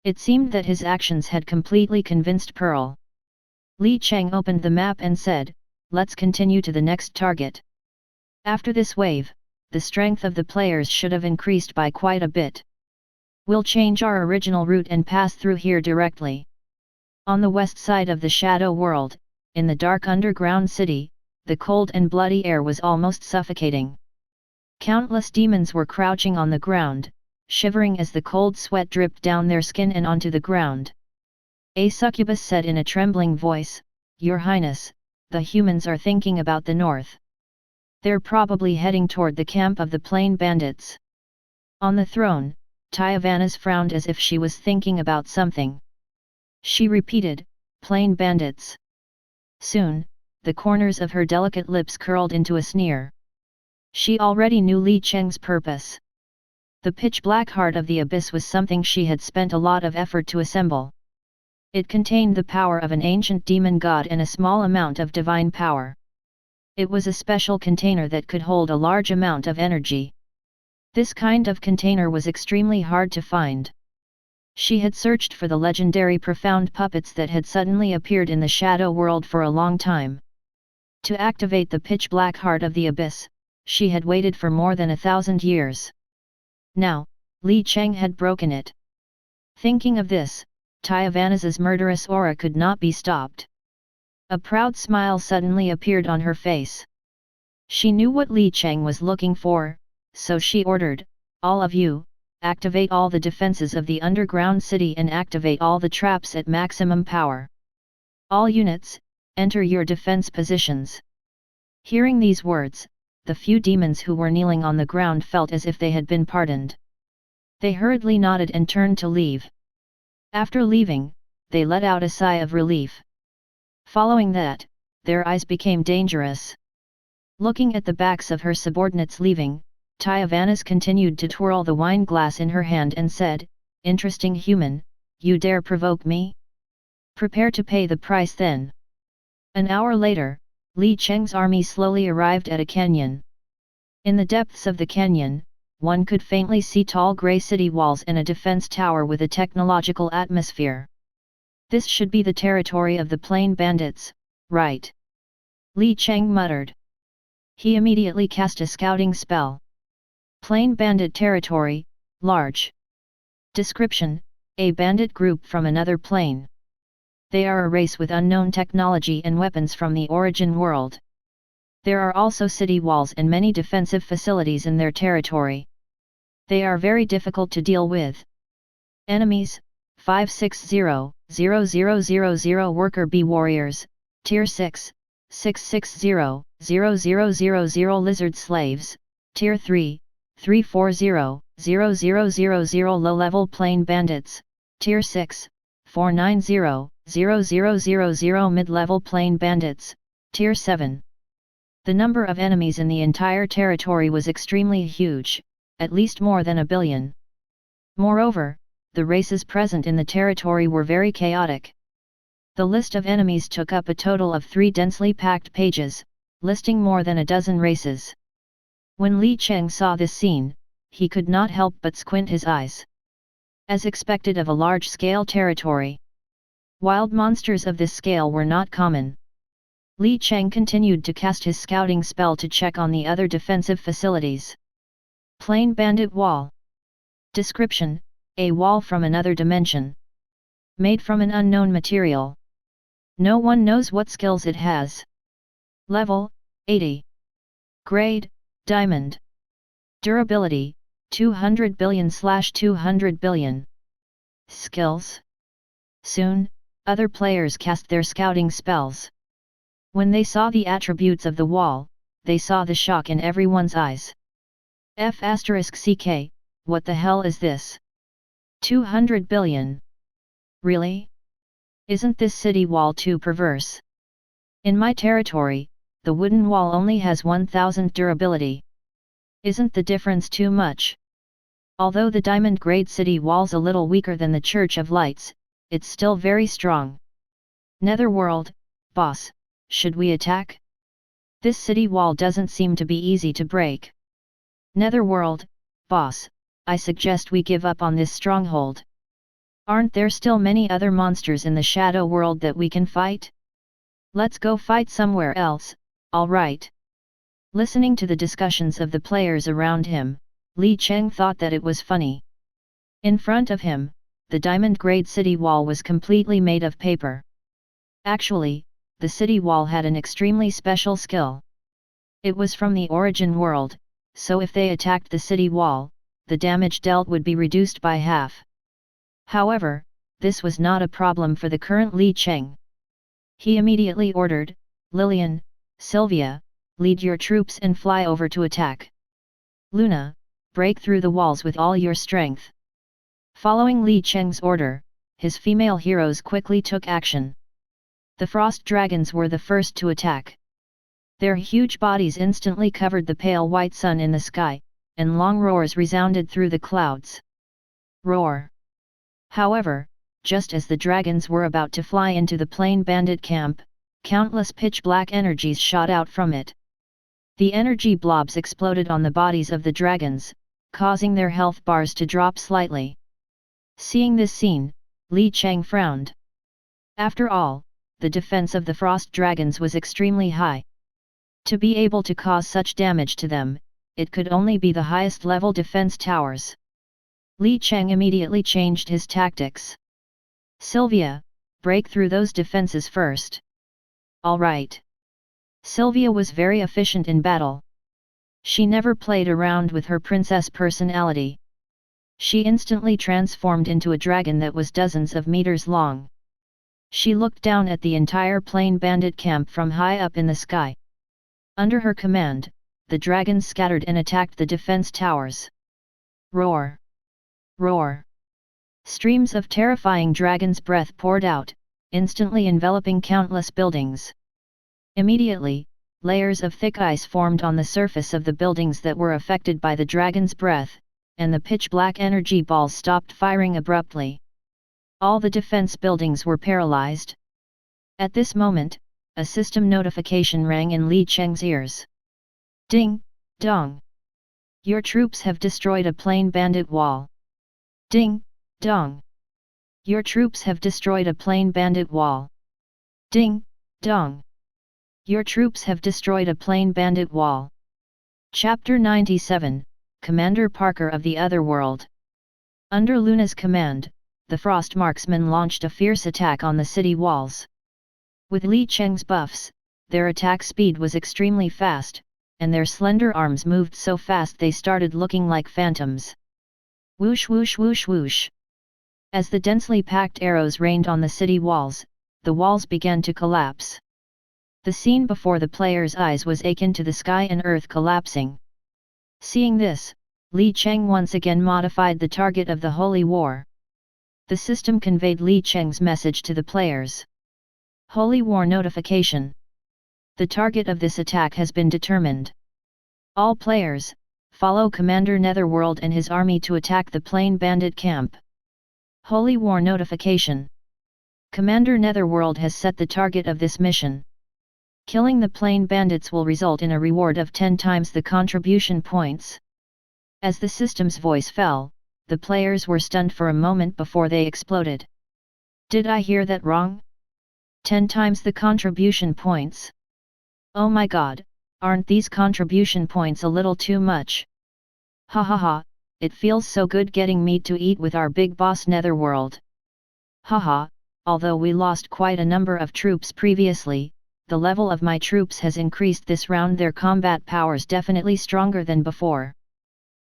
It seemed that his actions had completely convinced Pearl. Li Cheng opened the map and said, "Let's continue to the next target." After this wave, the strength of the players should have increased by quite a bit. We'll change our original route and pass through here directly. On the west side of the Shadow World, in the dark underground city, the cold and bloody air was almost suffocating. Countless demons were crouching on the ground, shivering as the cold sweat dripped down their skin and onto the ground. A succubus said in a trembling voice, "Your Highness, the humans are thinking about the north. They're probably heading toward the camp of the Plain Bandits." On the throne, Tyavanas frowned as if she was thinking about something. She repeated, "Plain Bandits." Soon, the corners of her delicate lips curled into a sneer. She already knew Li Cheng's purpose. The pitch-black heart of the abyss was something she had spent a lot of effort to assemble. It contained the power of an ancient demon god and a small amount of divine power. It was a special container that could hold a large amount of energy. This kind of container was extremely hard to find. She had searched for the legendary profound puppets that had suddenly appeared in the Shadow World for a long time. To activate the pitch-black heart of the abyss, she had waited for more than 1,000 years. Now, Li Cheng had broken it. Thinking of this, Tyavanas's murderous aura could not be stopped. A proud smile suddenly appeared on her face. She knew what Li Cheng was looking for, so she ordered, "All of you, activate all the defenses of the underground city and activate all the traps at maximum power. All units, enter your defense positions." Hearing these words, the few demons who were kneeling on the ground felt as if they had been pardoned. They hurriedly nodded and turned to leave. After leaving, they let out a sigh of relief. Following that, their eyes became dangerous. Looking at the backs of her subordinates leaving, Tyavanas continued to twirl the wine glass in her hand and said, "Interesting human, you dare provoke me? Prepare to pay the price then." An hour later, Li Cheng's army slowly arrived at a canyon. In the depths of the canyon, one could faintly see tall grey city walls and a defense tower with a technological atmosphere. "This should be the territory of the Plain Bandits, right?" Li Cheng muttered. He immediately cast a scouting spell. Plain Bandit territory, large. Description: a bandit group from another plane. They are a race with unknown technology and weapons from the origin world. There are also city walls and many defensive facilities in their territory. They are very difficult to deal with. Enemies: 560-0000 Worker Bee Warriors, Tier 6, 660-0000 Lizard Slaves, Tier 3, 340-0000 Low-level Plain Bandits, Tier 6, 490-0000 Mid-level Plain Bandits, Tier 7. The number of enemies in the entire territory was extremely huge, at least more than 1 billion. Moreover, the races present in the territory were very chaotic. The list of enemies took up a total of 3 densely packed pages, listing more than a dozen races. When Li Cheng saw this scene, he could not help but squint his eyes. As expected of a large-scale territory, wild monsters of this scale were not common. Li Cheng continued to cast his scouting spell to check on the other defensive facilities. Plain Bandit Wall. Description: a wall from another dimension. Made from an unknown material. No one knows what skills it has. Level: 80. Grade: Diamond. Durability: 200 billion/200 billion. Skills. Soon, other players cast their scouting spells. When they saw the attributes of the wall, they saw the shock in everyone's eyes. F***ck, what the hell is this? 200 billion? Really? Isn't this city wall too perverse? In my territory, the wooden wall only has 1000 durability. Isn't the difference too much? Although the diamond-grade city wall's a little weaker than the Church of Lights, it's still very strong. Netherworld, boss, should we attack? This city wall doesn't seem to be easy to break. Netherworld, boss, I suggest we give up on this stronghold. Aren't there still many other monsters in the shadow world that we can fight? Let's go fight somewhere else, alright. Listening to the discussions of the players around him, Li Cheng thought that it was funny. In front of him, the diamond-grade city wall was completely made of paper. Actually, the city wall had an extremely special skill. It was from the origin world, so if they attacked the city wall, the damage dealt would be reduced by half. However, this was not a problem for the current Li Cheng. He immediately ordered, Lillian, Sylvia, lead your troops and fly over to attack. Luna, break through the walls with all your strength. Following Li Cheng's order, his female heroes quickly took action. The frost dragons were the first to attack. Their huge bodies instantly covered the pale white sun in the sky, and long roars resounded through the clouds. Roar! However, just as the dragons were about to fly into the plain bandit camp, countless pitch-black energies shot out from it. The energy blobs exploded on the bodies of the dragons, causing their health bars to drop slightly. Seeing this scene, Li Cheng frowned. After all, the defense of the frost dragons was extremely high. To be able to cause such damage to them, it could only be the highest level defense towers. Li Cheng immediately changed his tactics. Sylvia, break through those defenses first. Alright. Sylvia was very efficient in battle. She never played around with her princess personality. She instantly transformed into a dragon that was dozens of meters long. She looked down at the entire plain bandit camp from high up in the sky. Under her command, the dragons scattered and attacked the defense towers. Roar! Roar! Streams of terrifying dragon's breath poured out, instantly enveloping countless buildings. Immediately, layers of thick ice formed on the surface of the buildings that were affected by the dragon's breath, and the pitch-black energy balls stopped firing abruptly. All the defense buildings were paralyzed. At this moment, a system notification rang in Li Cheng's ears. Ding, dong! Your troops have destroyed a plain bandit wall. Ding, dong! Your troops have destroyed a plain bandit wall. Ding, dong! Your troops have destroyed a plain bandit wall. Chapter 97, Commander Parker of the Otherworld. Under Luna's command, the Frost Marksmen launched a fierce attack on the city walls. With Li Cheng's buffs, their attack speed was extremely fast, and their slender arms moved so fast they started looking like phantoms. Whoosh whoosh whoosh whoosh! As the densely packed arrows rained on the city walls, the walls began to collapse. The scene before the players' eyes was akin to the sky and earth collapsing. Seeing this, Li Cheng once again modified the target of the Holy War. The system conveyed Li Cheng's message to the players. Holy War notification. The target of this attack has been determined. All players, follow Commander Netherworld and his army to attack the Plain Bandit camp. Holy War notification. Commander Netherworld has set the target of this mission. Killing the Plain Bandits will result in a reward of 10 times the contribution points. As the system's voice fell, the players were stunned for a moment before they exploded. Did I hear that wrong? 10 times the contribution points. Oh my god, aren't these contribution points a little too much? Ha ha ha, it feels so good getting meat to eat with our big boss Netherworld. Haha, although we lost quite a number of troops previously, the level of my troops has increased this round. Their combat powers definitely stronger than before.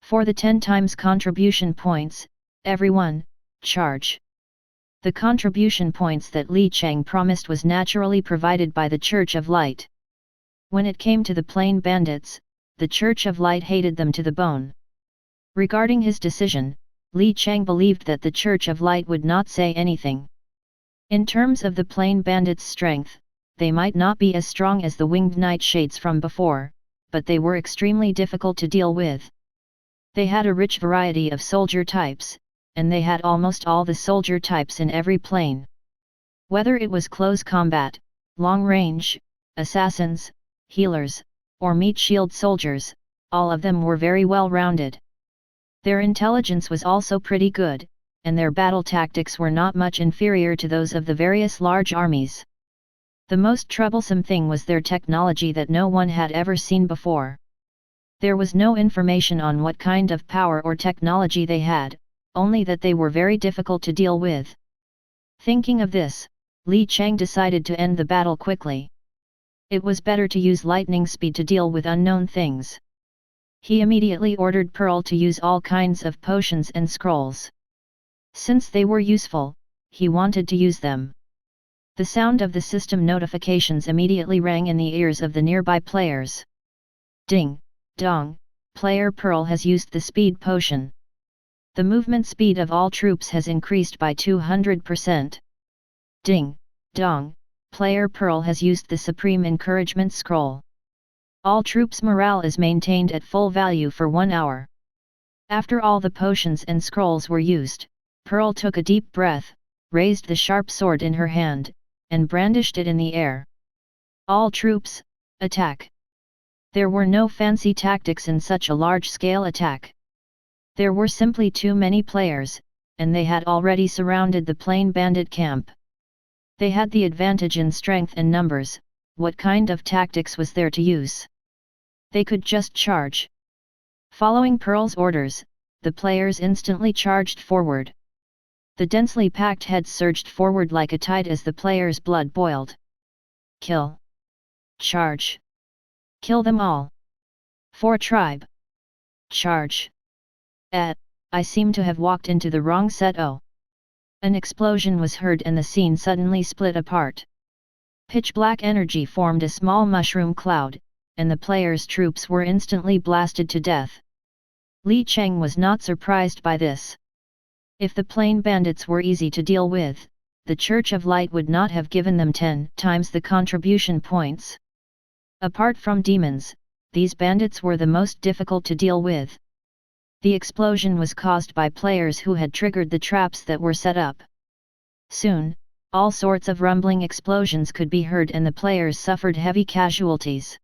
For the 10 times contribution points, everyone, charge. The contribution points that Li Cheng promised was naturally provided by the Church of Light. When it came to the Plain Bandits, the Church of Light hated them to the bone. Regarding his decision, Li Cheng believed that the Church of Light would not say anything. In terms of the Plain Bandits' strength, they might not be as strong as the winged nightshades from before, but they were extremely difficult to deal with. They had a rich variety of soldier types, and they had almost all the soldier types in every plane. Whether it was close combat, long range, assassins, healers, or meat shield soldiers, all of them were very well rounded. Their intelligence was also pretty good, and their battle tactics were not much inferior to those of the various large armies. The most troublesome thing was their technology that no one had ever seen before. There was no information on what kind of power or technology they had, only that they were very difficult to deal with. Thinking of this, Li Cheng decided to end the battle quickly. It was better to use lightning speed to deal with unknown things. He immediately ordered Pearl to use all kinds of potions and scrolls. Since they were useful, he wanted to use them. The sound of the system notifications immediately rang in the ears of the nearby players. Ding, dong, player Pearl has used the speed potion. The movement speed of all troops has increased by 200%. Ding, dong, player Pearl has used the Supreme Encouragement Scroll. All troops' morale is maintained at full value for 1 hour. After all the potions and scrolls were used, Pearl took a deep breath, raised the sharp sword in her hand, and brandished it in the air. All troops, attack! There were no fancy tactics in such a large-scale attack. There were simply too many players, and they had already surrounded the Plain Bandit camp. They had the advantage in strength and numbers. What kind of tactics was there to use? They could just charge. Following Pearl's orders, the players instantly charged forward. The densely packed heads surged forward like a tide as the players' blood boiled. Kill. Charge. Kill them all. For tribe. Charge. I seem to have walked into the wrong set. Oh. An explosion was heard and the scene suddenly split apart. Pitch black energy formed a small mushroom cloud, and the players' troops were instantly blasted to death. Li Cheng was not surprised by this. If the Plain Bandits were easy to deal with, the Church of Light would not have given them 10 times the contribution points. Apart from demons, these bandits were the most difficult to deal with. The explosion was caused by players who had triggered the traps that were set up. Soon, all sorts of rumbling explosions could be heard and the players suffered heavy casualties.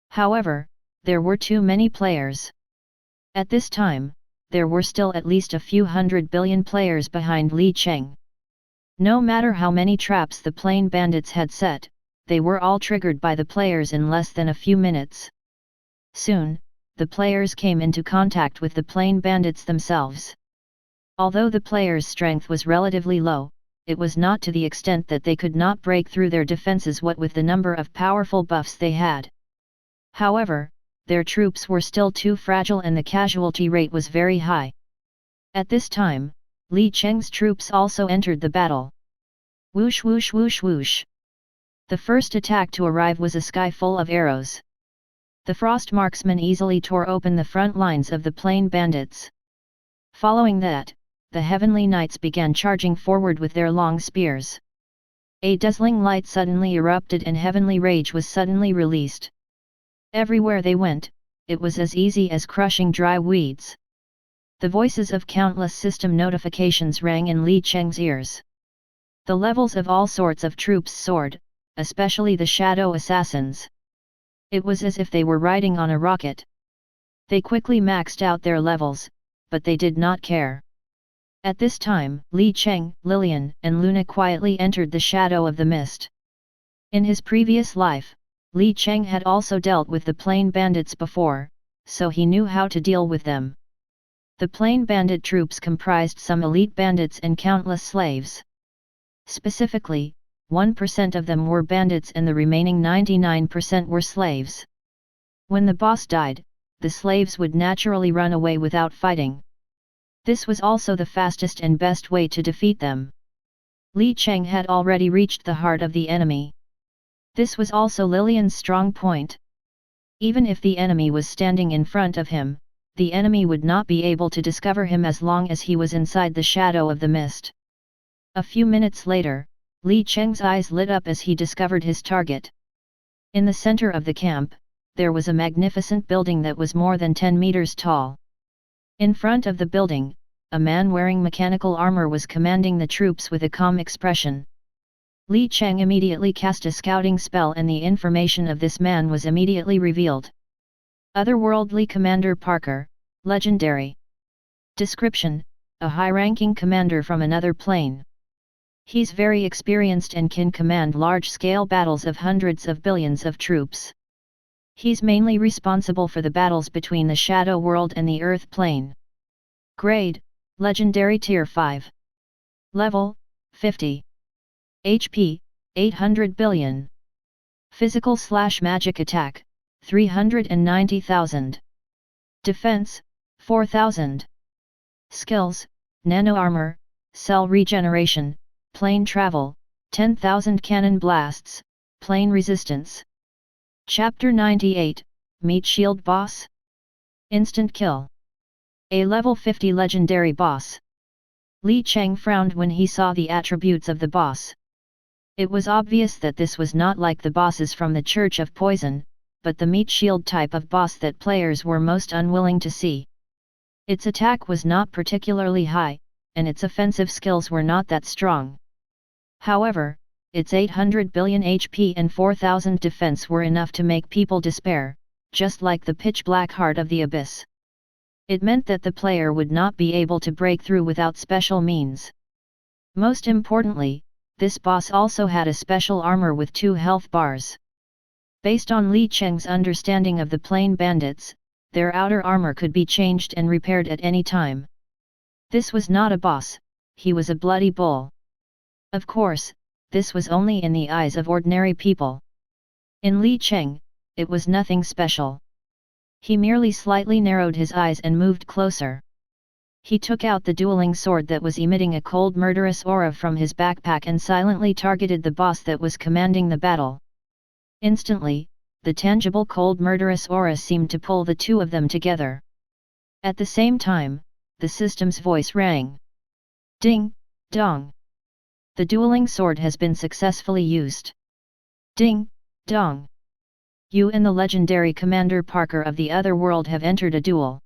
However, there were too many players. At this time, there were still at least a few 100 billion players behind Li Cheng. No matter how many traps the Plain Bandits had set, they were all triggered by the players in less than a few minutes. Soon, the players came into contact with the Plain Bandits themselves. Although the players' strength was relatively low, it was not to the extent that they could not break through their defenses what with the number of powerful buffs they had. However, their troops were still too fragile and the casualty rate was very high. At this time, Li Cheng's troops also entered the battle. Whoosh whoosh whoosh whoosh. The first attack to arrive was a sky full of arrows. The frost marksmen easily tore open the front lines of the Plain Bandits. Following that, the Heavenly Knights began charging forward with their long spears. A dazzling light suddenly erupted and heavenly rage was suddenly released. Everywhere they went, it was as easy as crushing dry weeds. The voices of countless system notifications rang in Li Cheng's ears. The levels of all sorts of troops soared, especially the shadow assassins. It was as if they were riding on a rocket. They quickly maxed out their levels, but they did not care. At this time, Li Cheng, Lilian, and Luna quietly entered the shadow of the mist. In his previous life, Li Cheng had also dealt with the plain bandits before, so he knew how to deal with them. The plain bandit troops comprised some elite bandits and countless slaves. Specifically, 1% of them were bandits and the remaining 99% were slaves. When the boss died, the slaves would naturally run away without fighting. This was also the fastest and best way to defeat them. Li Cheng had already reached the heart of the enemy. This was also Lilian's strong point. Even if the enemy was standing in front of him, the enemy would not be able to discover him as long as he was inside the shadow of the mist. A few minutes later, Li Cheng's eyes lit up as he discovered his target. In the center of the camp, there was a magnificent building that was more than 10 meters tall. In front of the building, a man wearing mechanical armor was commanding the troops with a calm expression. Li Cheng immediately cast a scouting spell and the information of this man was immediately revealed. Otherworldly Commander Parker, Legendary. Description: a high-ranking commander from another plane. He's very experienced and can command large-scale battles of hundreds of billions of troops. He's mainly responsible for the battles between the Shadow World and the Earth plane. Grade: Legendary Tier 5. Level: 50. HP: 800 billion. Physical/magic attack: 390,000. Defense: 4,000. Skills: Nano Armor, Cell Regeneration, Plane Travel, 10,000 Cannon Blasts, Plane Resistance. Chapter 98, Meet Shield Boss. Instant Kill. A level 50 legendary boss. Li Cheng frowned when he saw the attributes of the boss. It was obvious that this was not like the bosses from the Church of Poison, but the meat shield type of boss that players were most unwilling to see. Its attack was not particularly high, and its offensive skills were not that strong. However, its 800 billion HP and 4,000 defense were enough to make people despair, just like the pitch-black heart of the abyss. It meant that the player would not be able to break through without special means. Most importantly, this boss also had a special armor with 2 health bars. Based on Li Cheng's understanding of the plain bandits, their outer armor could be changed and repaired at any time. This was not a boss, he was a bloody bull. Of course, this was only in the eyes of ordinary people. In Li Cheng, it was nothing special. He merely slightly narrowed his eyes and moved closer. He took out the dueling sword that was emitting a cold murderous aura from his backpack and silently targeted the boss that was commanding the battle. Instantly, the tangible cold murderous aura seemed to pull the two of them together. At the same time, the system's voice rang. Ding, dong. The dueling sword has been successfully used. Ding, dong. You and the legendary Commander Parker of the Otherworld have entered a duel.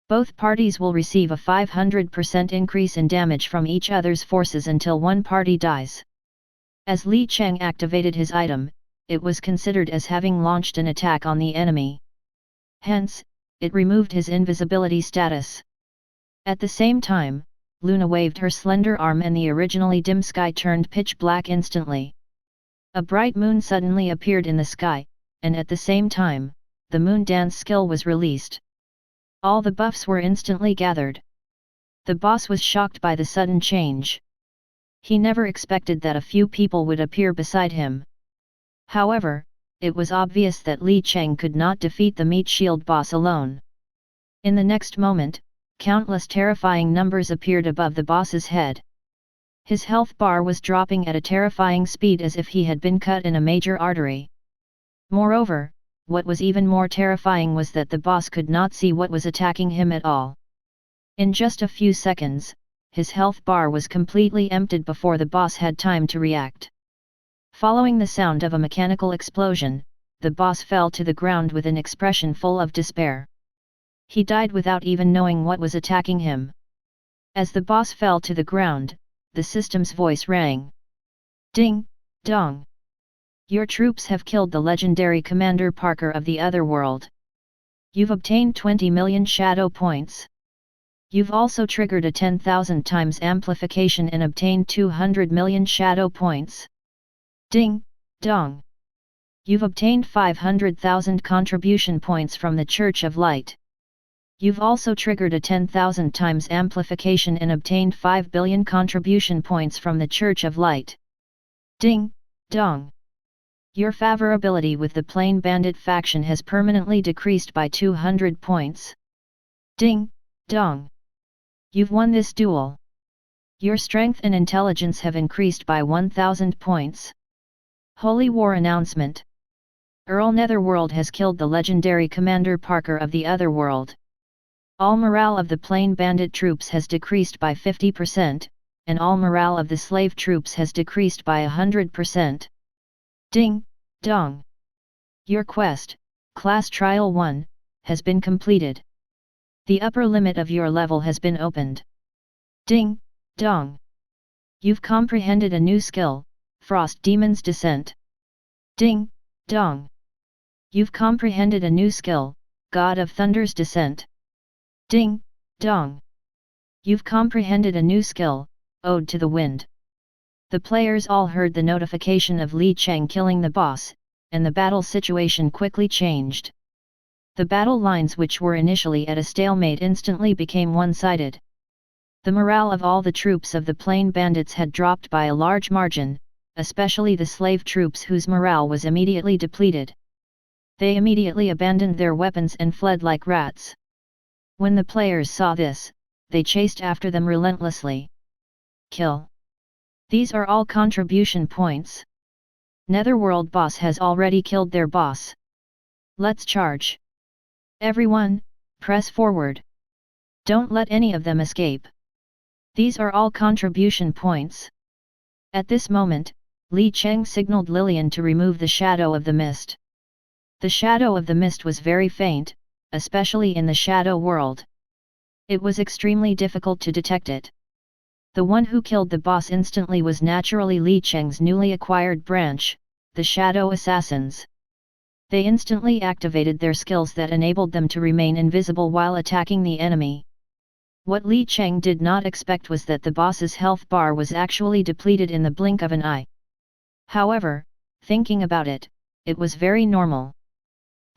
Both parties will receive a 500% increase in damage from each other's forces until one party dies. As Li Cheng activated his item, it was considered as having launched an attack on the enemy. Hence, it removed his invisibility status. At the same time, Luna waved her slender arm and the originally dim sky turned pitch black instantly. A bright moon suddenly appeared in the sky, and at the same time, the moon dance skill was released. All the buffs were instantly gathered. The boss was shocked by the sudden change. He never expected that a few people would appear beside him. However, it was obvious that Li Cheng could not defeat the meat shield boss alone. In the next moment, countless terrifying numbers appeared above the boss's head. His health bar was dropping at a terrifying speed as if he had been cut in a major artery. Moreover, what was even more terrifying was that the boss could not see what was attacking him at all. In just a few seconds, his health bar was completely emptied before the boss had time to react. Following the sound of a mechanical explosion, the boss fell to the ground with an expression full of despair. He died without even knowing what was attacking him. As the boss fell to the ground, the system's voice rang. Ding, dong. Your troops have killed the legendary Commander Parker of the Otherworld. You've obtained 20 million shadow points. You've also triggered a 10,000 times amplification and obtained 200 million shadow points. Ding, dong. You've obtained 500,000 contribution points from the Church of Light. You've also triggered a 10,000 times amplification and obtained 5 billion contribution points from the Church of Light. Ding, dong. Your favorability with the Plain Bandit faction has permanently decreased by 200 points. Ding, dong. You've won this duel. Your strength and intelligence have increased by 1,000 points. Holy War announcement. Earl Netherworld has killed the legendary Commander Parker of the Otherworld. All morale of the Plain Bandit troops has decreased by 50%, and all morale of the slave troops has decreased by 100%. Ding, dong. Your quest, Class Trial 1, has been completed. The upper limit of your level has been opened. Ding, dong. You've comprehended a new skill, Frost Demon's Descent. Ding, dong. You've comprehended a new skill, God of Thunder's Descent. Ding, dong. You've comprehended a new skill, Ode to the Wind. The players all heard the notification of Li Cheng killing the boss, and the battle situation quickly changed. The battle lines, which were initially at a stalemate, instantly became one-sided. The morale of all the troops of the Plain Bandits had dropped by a large margin, especially the slave troops whose morale was immediately depleted. They immediately abandoned their weapons and fled like rats. When the players saw this, they chased after them relentlessly. Kill. These are all contribution points. Netherworld boss has already killed their boss. Let's charge. Everyone, press forward. Don't let any of them escape. These are all contribution points. At this moment, Li Cheng signaled Lillian to remove the shadow of the mist. The shadow of the mist was very faint, especially in the shadow world. It was extremely difficult to detect it. The one who killed the boss instantly was naturally Li Cheng's newly acquired branch, the Shadow Assassins. They instantly activated their skills that enabled them to remain invisible while attacking the enemy. What Li Cheng did not expect was that the boss's health bar was actually depleted in the blink of an eye. However, thinking about it, it was very normal.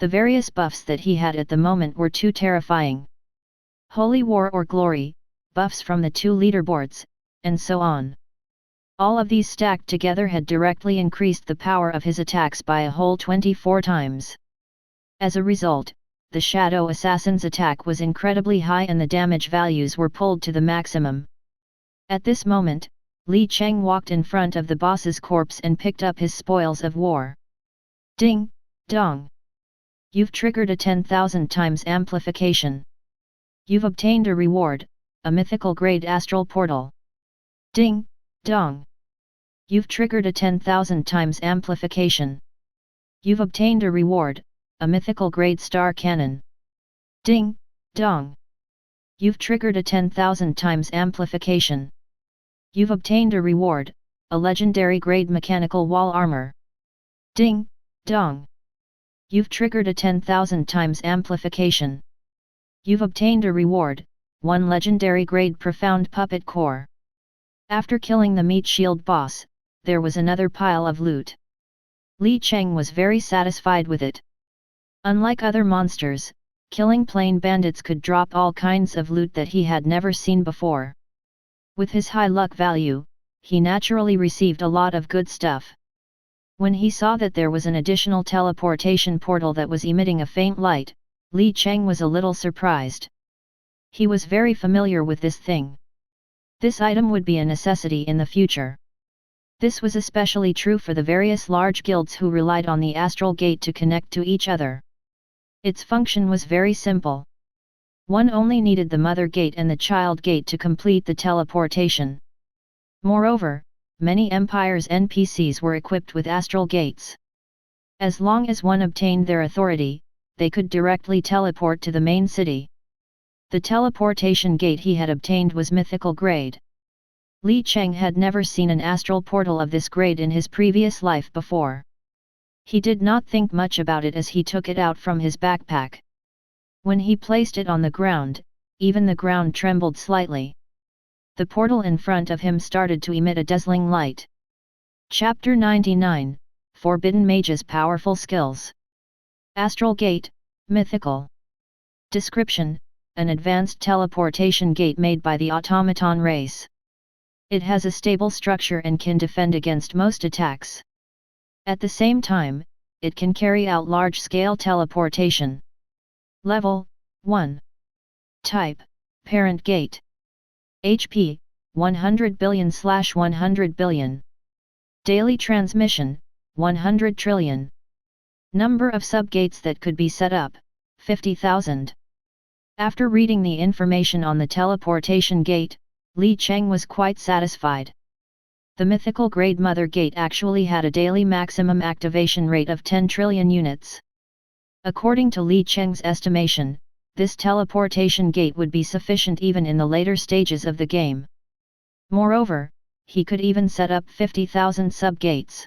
The various buffs that he had at the moment were too terrifying. Holy War or Glory, buffs from the two leaderboards, and so on. All of these stacked together had directly increased the power of his attacks by a whole 24 times. As a result, the Shadow Assassin's attack was incredibly high and the damage values were pulled to the maximum. At this moment, Li Cheng walked in front of the boss's corpse and picked up his spoils of war. Ding, dong. You've triggered a 10,000 times amplification. You've obtained a reward, a mythical-grade astral portal. Ding, dong. You've triggered a 10,000 times amplification. You've obtained a reward, a mythical-grade star cannon. Ding, dong. You've triggered a 10,000 times amplification. You've obtained a reward, a legendary grade mechanical wall armor. Ding, dong. You've triggered a 10,000 times amplification. You've obtained a reward, 1 legendary grade profound puppet core. After killing the meat shield boss, there was another pile of loot. Li Cheng was very satisfied with it. Unlike other monsters, killing plain bandits could drop all kinds of loot that he had never seen before. With his high luck value, he naturally received a lot of good stuff. When he saw that there was an additional teleportation portal that was emitting a faint light, Li Cheng was a little surprised. He was very familiar with this thing. This item would be a necessity in the future. This was especially true for the various large guilds who relied on the astral gate to connect to each other. Its function was very simple. One only needed the mother gate and the child gate to complete the teleportation. Moreover, many Empire's NPCs were equipped with astral gates. As long as one obtained their authority, they could directly teleport to the main city. The teleportation gate he had obtained was Mythical-grade. Li Cheng had never seen an astral portal of this grade in his previous life before. He did not think much about it as he took it out from his backpack. When he placed it on the ground, even the ground trembled slightly. The portal in front of him started to emit a dazzling light. Chapter 99, Forbidden Mage's Powerful Skills. Astral Gate, Mythical. Description: an advanced teleportation gate made by the automaton race. It has a stable structure and can defend against most attacks. At the same time, it can carry out large-scale teleportation. Level 1. Type: Parent Gate. HP: 100 billion/100 billion. Daily transmission: 100 trillion. Number of subgates that could be set up: 50,000. After reading the information on the teleportation gate, Li Cheng was quite satisfied. The Mythical-grade Mother Gate actually had a daily maximum activation rate of 10 trillion units. According to Li Cheng's estimation, this teleportation gate would be sufficient even in the later stages of the game. Moreover, he could even set up 50,000 sub-gates.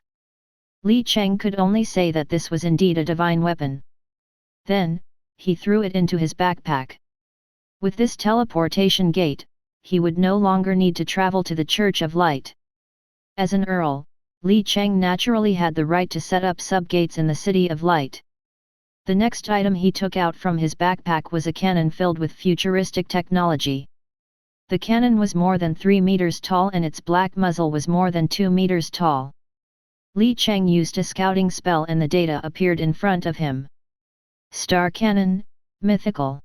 Li Cheng could only say that this was indeed a divine weapon. Then, he threw it into his backpack. With this teleportation gate, he would no longer need to travel to the Church of Light. As an Earl, Li Cheng naturally had the right to set up sub-gates in the City of Light. The next item he took out from his backpack was a cannon filled with futuristic technology. The cannon was more than 3 meters tall and its black muzzle was more than 2 meters tall. Li Cheng used a scouting spell and the data appeared in front of him. Star Cannon, Mythical.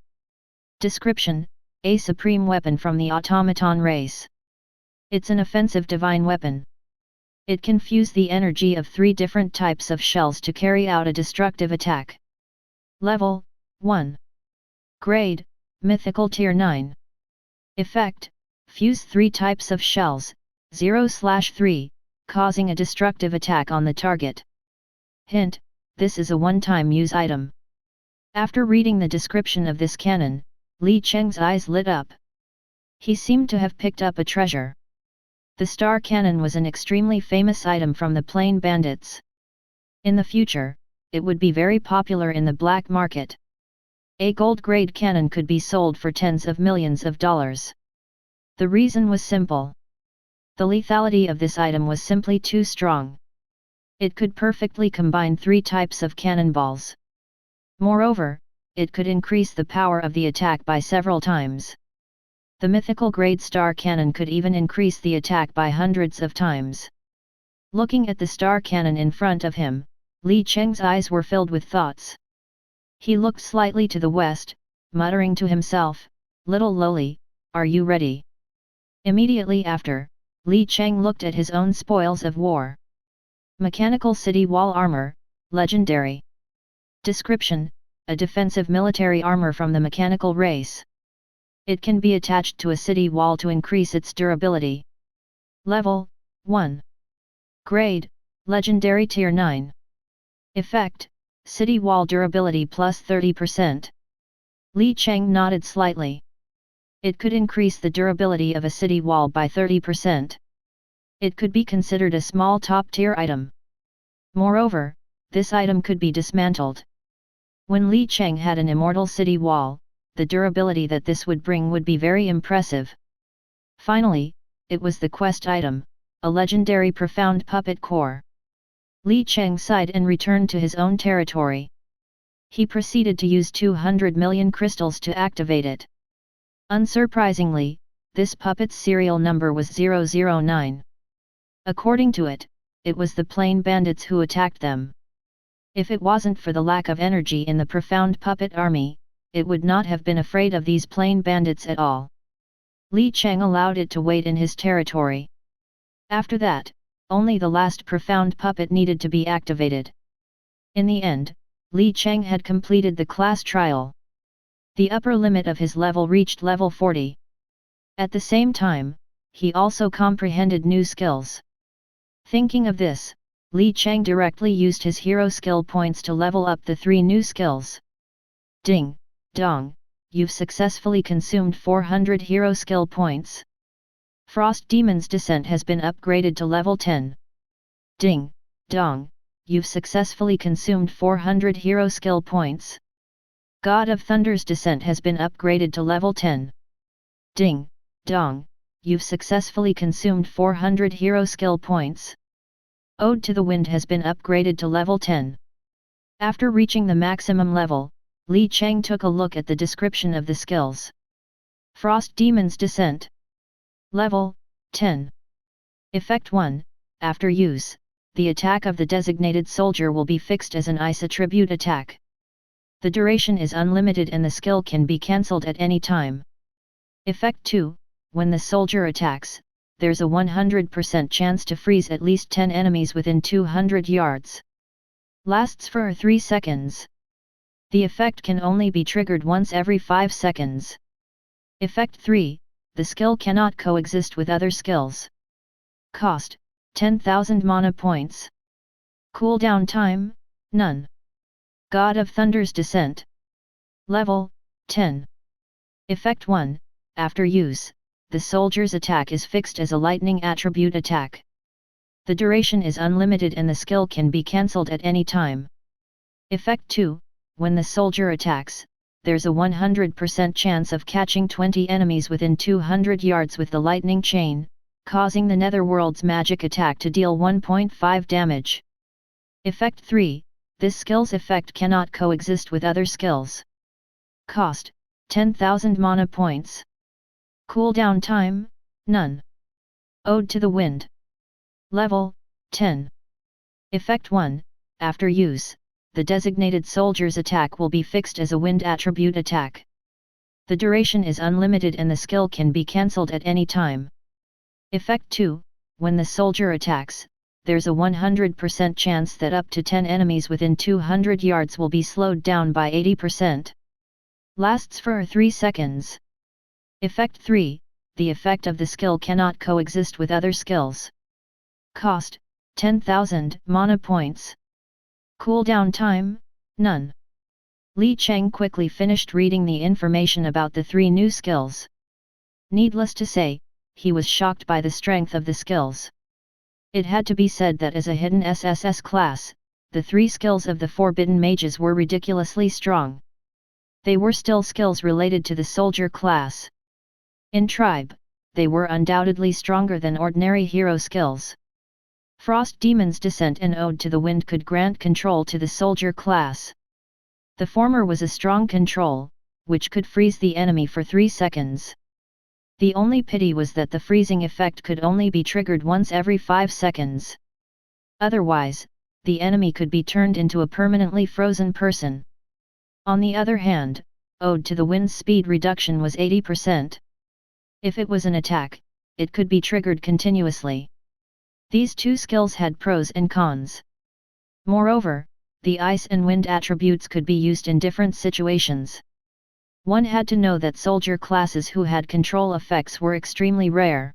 Description: a supreme weapon from the automaton race. It's an offensive divine weapon. It can fuse the energy of 3 different types of shells to carry out a destructive attack. Level 1. Grade: Mythical Tier 9. Effect: fuse 3 types of shells, 0/3, causing a destructive attack on the target. Hint: this is a one-time use item. After reading the description of this cannon, Li Cheng's eyes lit up. He seemed to have picked up a treasure. The Star Cannon was an extremely famous item from the Plain Bandits. In the future, it would be very popular in the black market. A gold-grade cannon could be sold for tens of millions of dollars. The reason was simple. The lethality of this item was simply too strong. It could perfectly combine 3 types of cannonballs. Moreover, it could increase the power of the attack by several times. The Mythical-grade Star Cannon could even increase the attack by hundreds of times. Looking at the Star Cannon in front of him, Li Cheng's eyes were filled with thoughts. He looked slightly to the west, muttering to himself, "Little lowly, are you ready?" Immediately after, Li Cheng looked at his own spoils of war. Mechanical City Wall Armor, Legendary. Description: a defensive military armor from the mechanical race. It can be attached to a city wall to increase its durability. Level 1. Grade: Legendary Tier 9. Effect: city wall durability plus 30%. Li Cheng nodded slightly. It could increase the durability of a city wall by 30%. It could be considered a small top-tier item. Moreover, this item could be dismantled. When Li Cheng had an immortal city wall, the durability that this would bring would be very impressive. Finally, it was the quest item, a legendary profound puppet core. Li Cheng sighed and returned to his own territory. He proceeded to use 200 million crystals to activate it. Unsurprisingly, this puppet's serial number was 009. According to it, it was the Plain Bandits who attacked them. If it wasn't for the lack of energy in the profound puppet army, it would not have been afraid of these Plain Bandits at all. Li Cheng allowed it to wait in his territory. After that, only the last profound puppet needed to be activated. In the end, Li Cheng had completed the class trial. The upper limit of his level reached level 40. At the same time, he also comprehended new skills. Thinking of this, Li Cheng directly used his hero skill points to level up the 3 new skills. Ding, dong, you've successfully consumed 400 hero skill points. Frost Demon's Descent has been upgraded to level 10. Ding, dong, you've successfully consumed 400 hero skill points. God of Thunder's Descent has been upgraded to level 10. Ding, dong, you've successfully consumed 400 hero skill points. Ode to the Wind has been upgraded to level 10. After reaching the maximum level, Li Cheng took a look at the description of the skills. Frost Demon's Descent. Level 10. Effect 1. After use, the attack of the designated soldier will be fixed as an ice attribute attack. The duration is unlimited and the skill can be cancelled at any time. Effect 2. When the soldier attacks, there's a 100% chance to freeze at least 10 enemies within 200 yards. Lasts for 3 seconds. The effect can only be triggered once every 5 seconds. Effect 3. The skill cannot coexist with other skills. Cost: 10,000 mana points. Cooldown time: none. God of Thunder's Descent. Level 10. Effect 1. After use, the soldier's attack is fixed as a lightning attribute attack. The duration is unlimited and the skill can be cancelled at any time. Effect 2. When the soldier attacks, there's a 100% chance of catching 20 enemies within 200 yards with the lightning chain, causing the Netherworld's magic attack to deal 1.5 damage. Effect 3. This skill's effect cannot coexist with other skills. Cost: 10,000 mana points. Cooldown time: none. Ode to the Wind. Level 10. Effect 1. After use, the designated soldier's attack will be fixed as a wind attribute attack. The duration is unlimited and the skill can be cancelled at any time. Effect 2. When the soldier attacks, there's a 100% chance that up to 10 enemies within 200 yards will be slowed down by 80%. Lasts for 3 seconds. Effect 3. The effect of the skill cannot coexist with other skills. Cost: 10,000 mana points. Cooldown time: none. Li Cheng quickly finished reading the information about the 3 new skills. Needless to say, he was shocked by the strength of the skills. It had to be said that as a hidden SSS class, the 3 skills of the Forbidden Mages were ridiculously strong. They were still skills related to the soldier class. In tribe, they were undoubtedly stronger than ordinary hero skills. Frost Demon's Descent and Ode to the Wind could grant control to the soldier class. The former was a strong control, which could freeze the enemy for 3 seconds. The only pity was that the freezing effect could only be triggered once every 5 seconds. Otherwise, the enemy could be turned into a permanently frozen person. On the other hand, Ode to the Wind's speed reduction was 80%. If it was an attack, it could be triggered continuously. These 2 skills had pros and cons. Moreover, the ice and wind attributes could be used in different situations. One had to know that soldier classes who had control effects were extremely rare.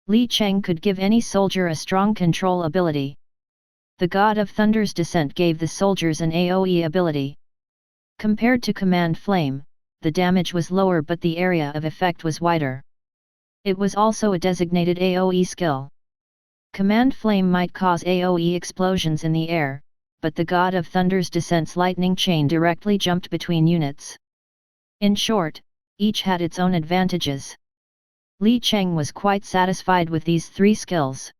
Li Cheng could give any soldier a strong control ability. The God of Thunder's Descent gave the soldiers an AoE ability. Compared to Command Flame, the damage was lower but the area of effect was wider. It was also a designated AoE skill. Command Flame might cause AoE explosions in the air, but the God of Thunder's Descent's lightning chain directly jumped between units. In short, each had its own advantages. Li Cheng was quite satisfied with these 3 skills.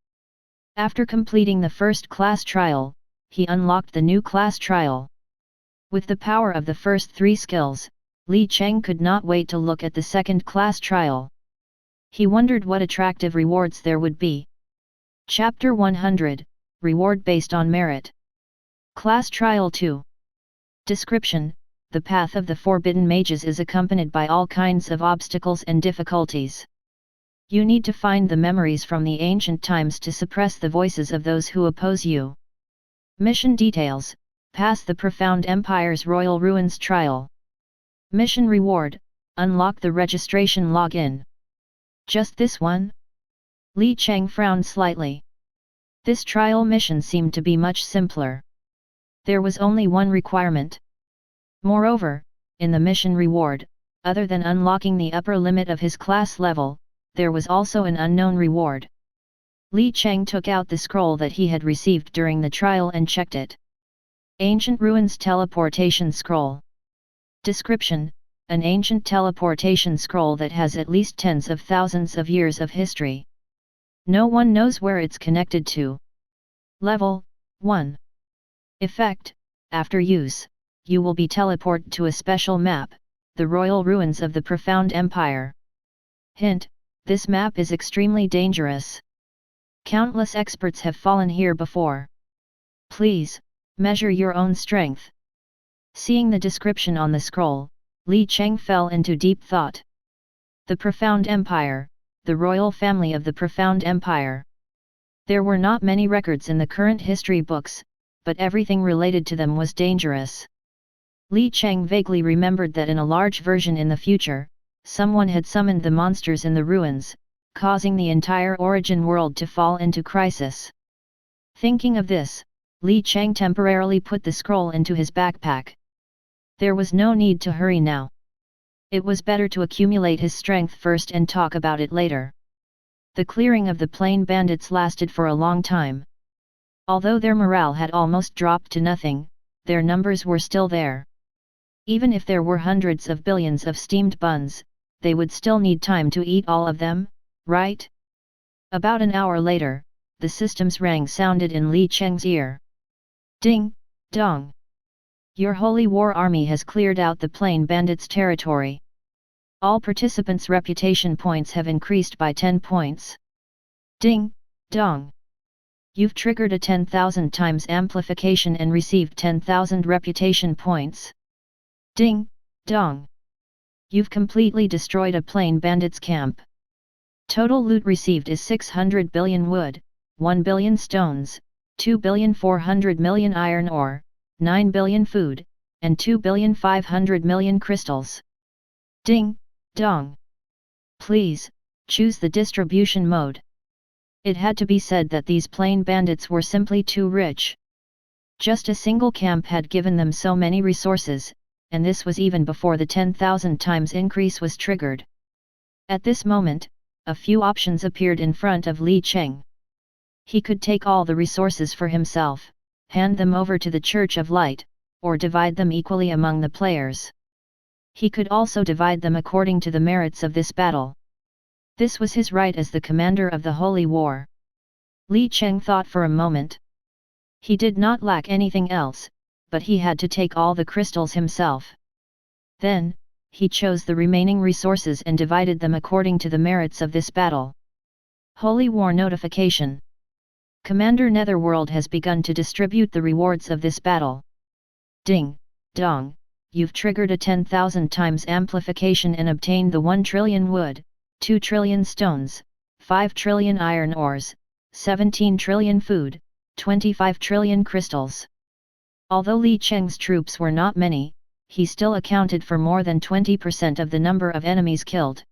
After completing the first class trial, he unlocked the new class trial. With the power of the first 3 skills, Li Cheng could not wait to look at the second class trial. He wondered what attractive rewards there would be. Chapter 100, Reward based on merit. Class Trial 2. Description: The path of the Forbidden Mages is accompanied by all kinds of obstacles and difficulties. You need to find the memories from the ancient times to suppress the voices of those who oppose you. Mission details: Pass the Profound Empire's Royal Ruins trial. Mission reward: Unlock the registration login. Just this one? Li Cheng frowned slightly. This trial mission seemed to be much simpler. There was only one requirement. Moreover, in the mission reward, other than unlocking the upper limit of his class level, there was also an unknown reward. Li Cheng took out the scroll that he had received during the trial and checked it. Ancient Ruins Teleportation Scroll. Description: an ancient teleportation scroll that has at least tens of thousands of years of history. No one knows where it's connected to. Level 1. Effect: after use, you will be teleported to a special map, the Royal Ruins of the Profound Empire. Hint: this map is extremely dangerous. Countless experts have fallen here before. Please, measure your own strength. Seeing the description on the scroll, Li Cheng fell into deep thought. The Profound Empire, the royal family of the Profound Empire. There were not many records in the current history books, but everything related to them was dangerous. Li Cheng vaguely remembered that in a large version in the future, someone had summoned the monsters in the ruins, causing the entire origin world to fall into crisis. Thinking of this, Li Cheng temporarily put the scroll into his backpack. There was no need to hurry now. It was better to accumulate his strength first and talk about it later. The clearing of the plain bandits lasted for a long time. Although their morale had almost dropped to nothing, their numbers were still there. Even if there were hundreds of billions of steamed buns, they would still need time to eat all of them, right? About an hour later, the system's rang sounded in Li Cheng's ear. Ding, dong. Your holy war army has cleared out the plain bandits' territory. All participants' reputation points have increased by 10 points. Ding, dong. You've triggered a 10,000 times amplification and received 10,000 reputation points. Ding, dong. You've completely destroyed a plain bandits camp. Total loot received is 600 billion wood, 1 billion stones, 2,400,000,000 iron ore, 9 billion food, and 2,500,000,000 crystals. Ding, dong. Please, choose the distribution mode. It had to be said that these plain bandits were simply too rich. Just a single camp had given them so many resources, and this was even before the 10,000 times increase was triggered. At this moment, a few options appeared in front of Li Cheng. He could take all the resources for himself, hand them over to the Church of Light, or divide them equally among the players. He could also divide them according to the merits of this battle. This was his right as the commander of the Holy War. Li Cheng thought for a moment. He did not lack anything else, but he had to take all the crystals himself. Then, he chose the remaining resources and divided them according to the merits of this battle. Holy War notification. Commander Netherworld has begun to distribute the rewards of this battle. Ding, dong, you've triggered a 10,000 times amplification and obtained the 1 trillion wood, 2 trillion stones, 5 trillion iron ores, 17 trillion food, 25 trillion crystals. Although Li Cheng's troops were not many, he still accounted for more than 20% of the number of enemies killed.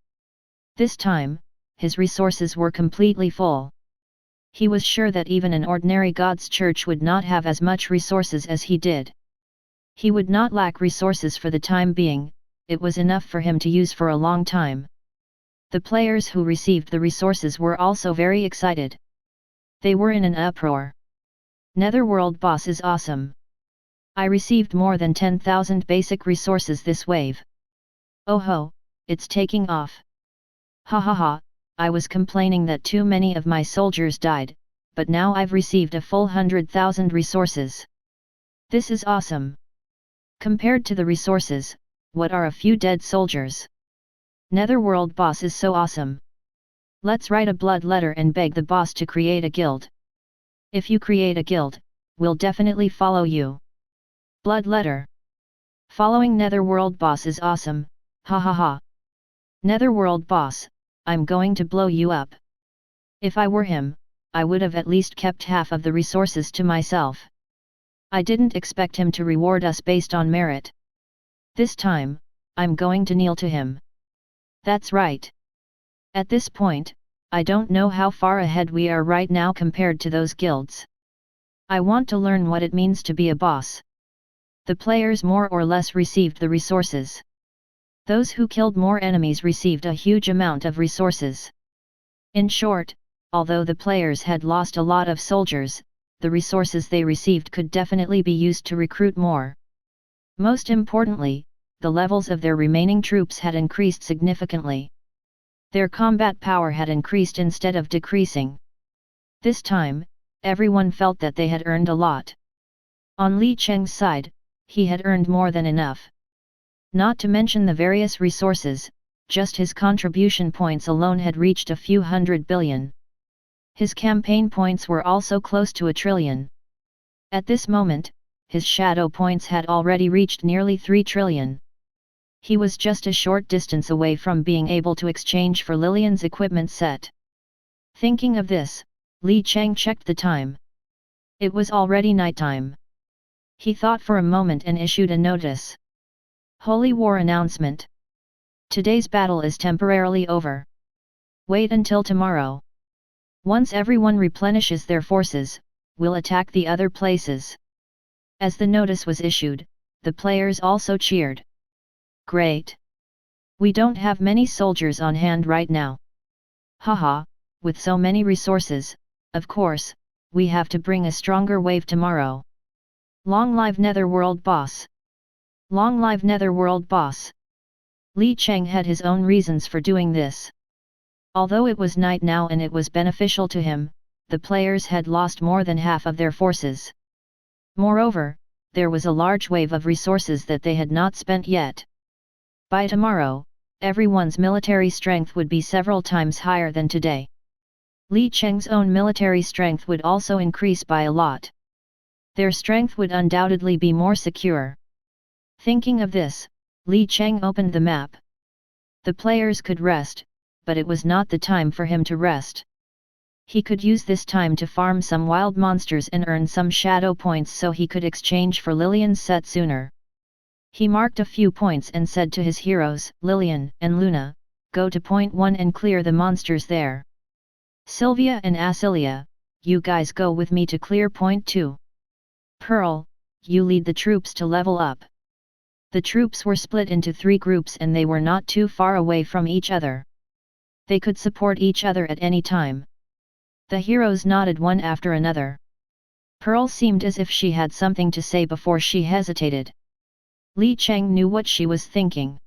This time, his resources were completely full. He was sure that even an ordinary God's Church would not have as much resources as he did. He would not lack resources for the time being, it was enough for him to use for a long time. The players who received the resources were also very excited. They were in an uproar. Netherworld boss is awesome. I received more than 10,000 basic resources this wave. Oh ho, it's taking off. Ha ha ha, I was complaining that too many of my soldiers died, but now I've received a full 100,000 resources. This is awesome. Compared to the resources, what are a few dead soldiers? Netherworld boss is so awesome. Let's write a blood letter and beg the boss to create a guild. If you create a guild, we'll definitely follow you. Blood letter. Following Netherworld boss is awesome, ha ha ha. Netherworld boss, I'm going to blow you up. If I were him, I would have at least kept half of the resources to myself. I didn't expect him to reward us based on merit. This time, I'm going to kneel to him. That's right. At this point, I don't know how far ahead we are right now compared to those guilds. I want to learn what it means to be a boss. The players more or less received the resources. Those who killed more enemies received a huge amount of resources. In short, although the players had lost a lot of soldiers, the resources they received could definitely be used to recruit more. Most importantly, the levels of their remaining troops had increased significantly. Their combat power had increased instead of decreasing. This time, everyone felt that they had earned a lot. On Li Cheng's side, he had earned more than enough. Not to mention the various resources, just his contribution points alone had reached a few 100 billion. His campaign points were also close to 1 trillion. At this moment, his shadow points had already reached nearly 3 trillion. He was just a short distance away from being able to exchange for Lillian's equipment set. Thinking of this, Li Cheng checked the time. It was already nighttime. He thought for a moment and issued a notice. Holy War announcement. Today's battle is temporarily over. Wait until tomorrow. Once everyone replenishes their forces, we'll attack the other places. As the notice was issued, the players also cheered. Great! We don't have many soldiers on hand right now. Haha, with so many resources, of course, we have to bring a stronger wave tomorrow. Long live Netherworld Boss! Long live Netherworld Boss! Li Cheng had his own reasons for doing this. Although it was night now and it was beneficial to him, the players had lost more than half of their forces. Moreover, there was a large wave of resources that they had not spent yet. By tomorrow, everyone's military strength would be several times higher than today. Li Cheng's own military strength would also increase by a lot. Their strength would undoubtedly be more secure. Thinking of this, Li Cheng opened the map. The players could rest, but it was not the time for him to rest. He could use this time to farm some wild monsters and earn some shadow points so he could exchange for Lillian's set sooner. He marked a few points and said to his heroes, Lillian and Luna, go to point 1 and clear the monsters there. Sylvia and Asilia, you guys go with me to clear point 2. Pearl, you lead the troops to level up. The troops were split into 3 groups and they were not too far away from each other. They could support each other at any time. The heroes nodded one after another. Pearl seemed as if she had something to say before she hesitated. Li Cheng knew what she was thinking.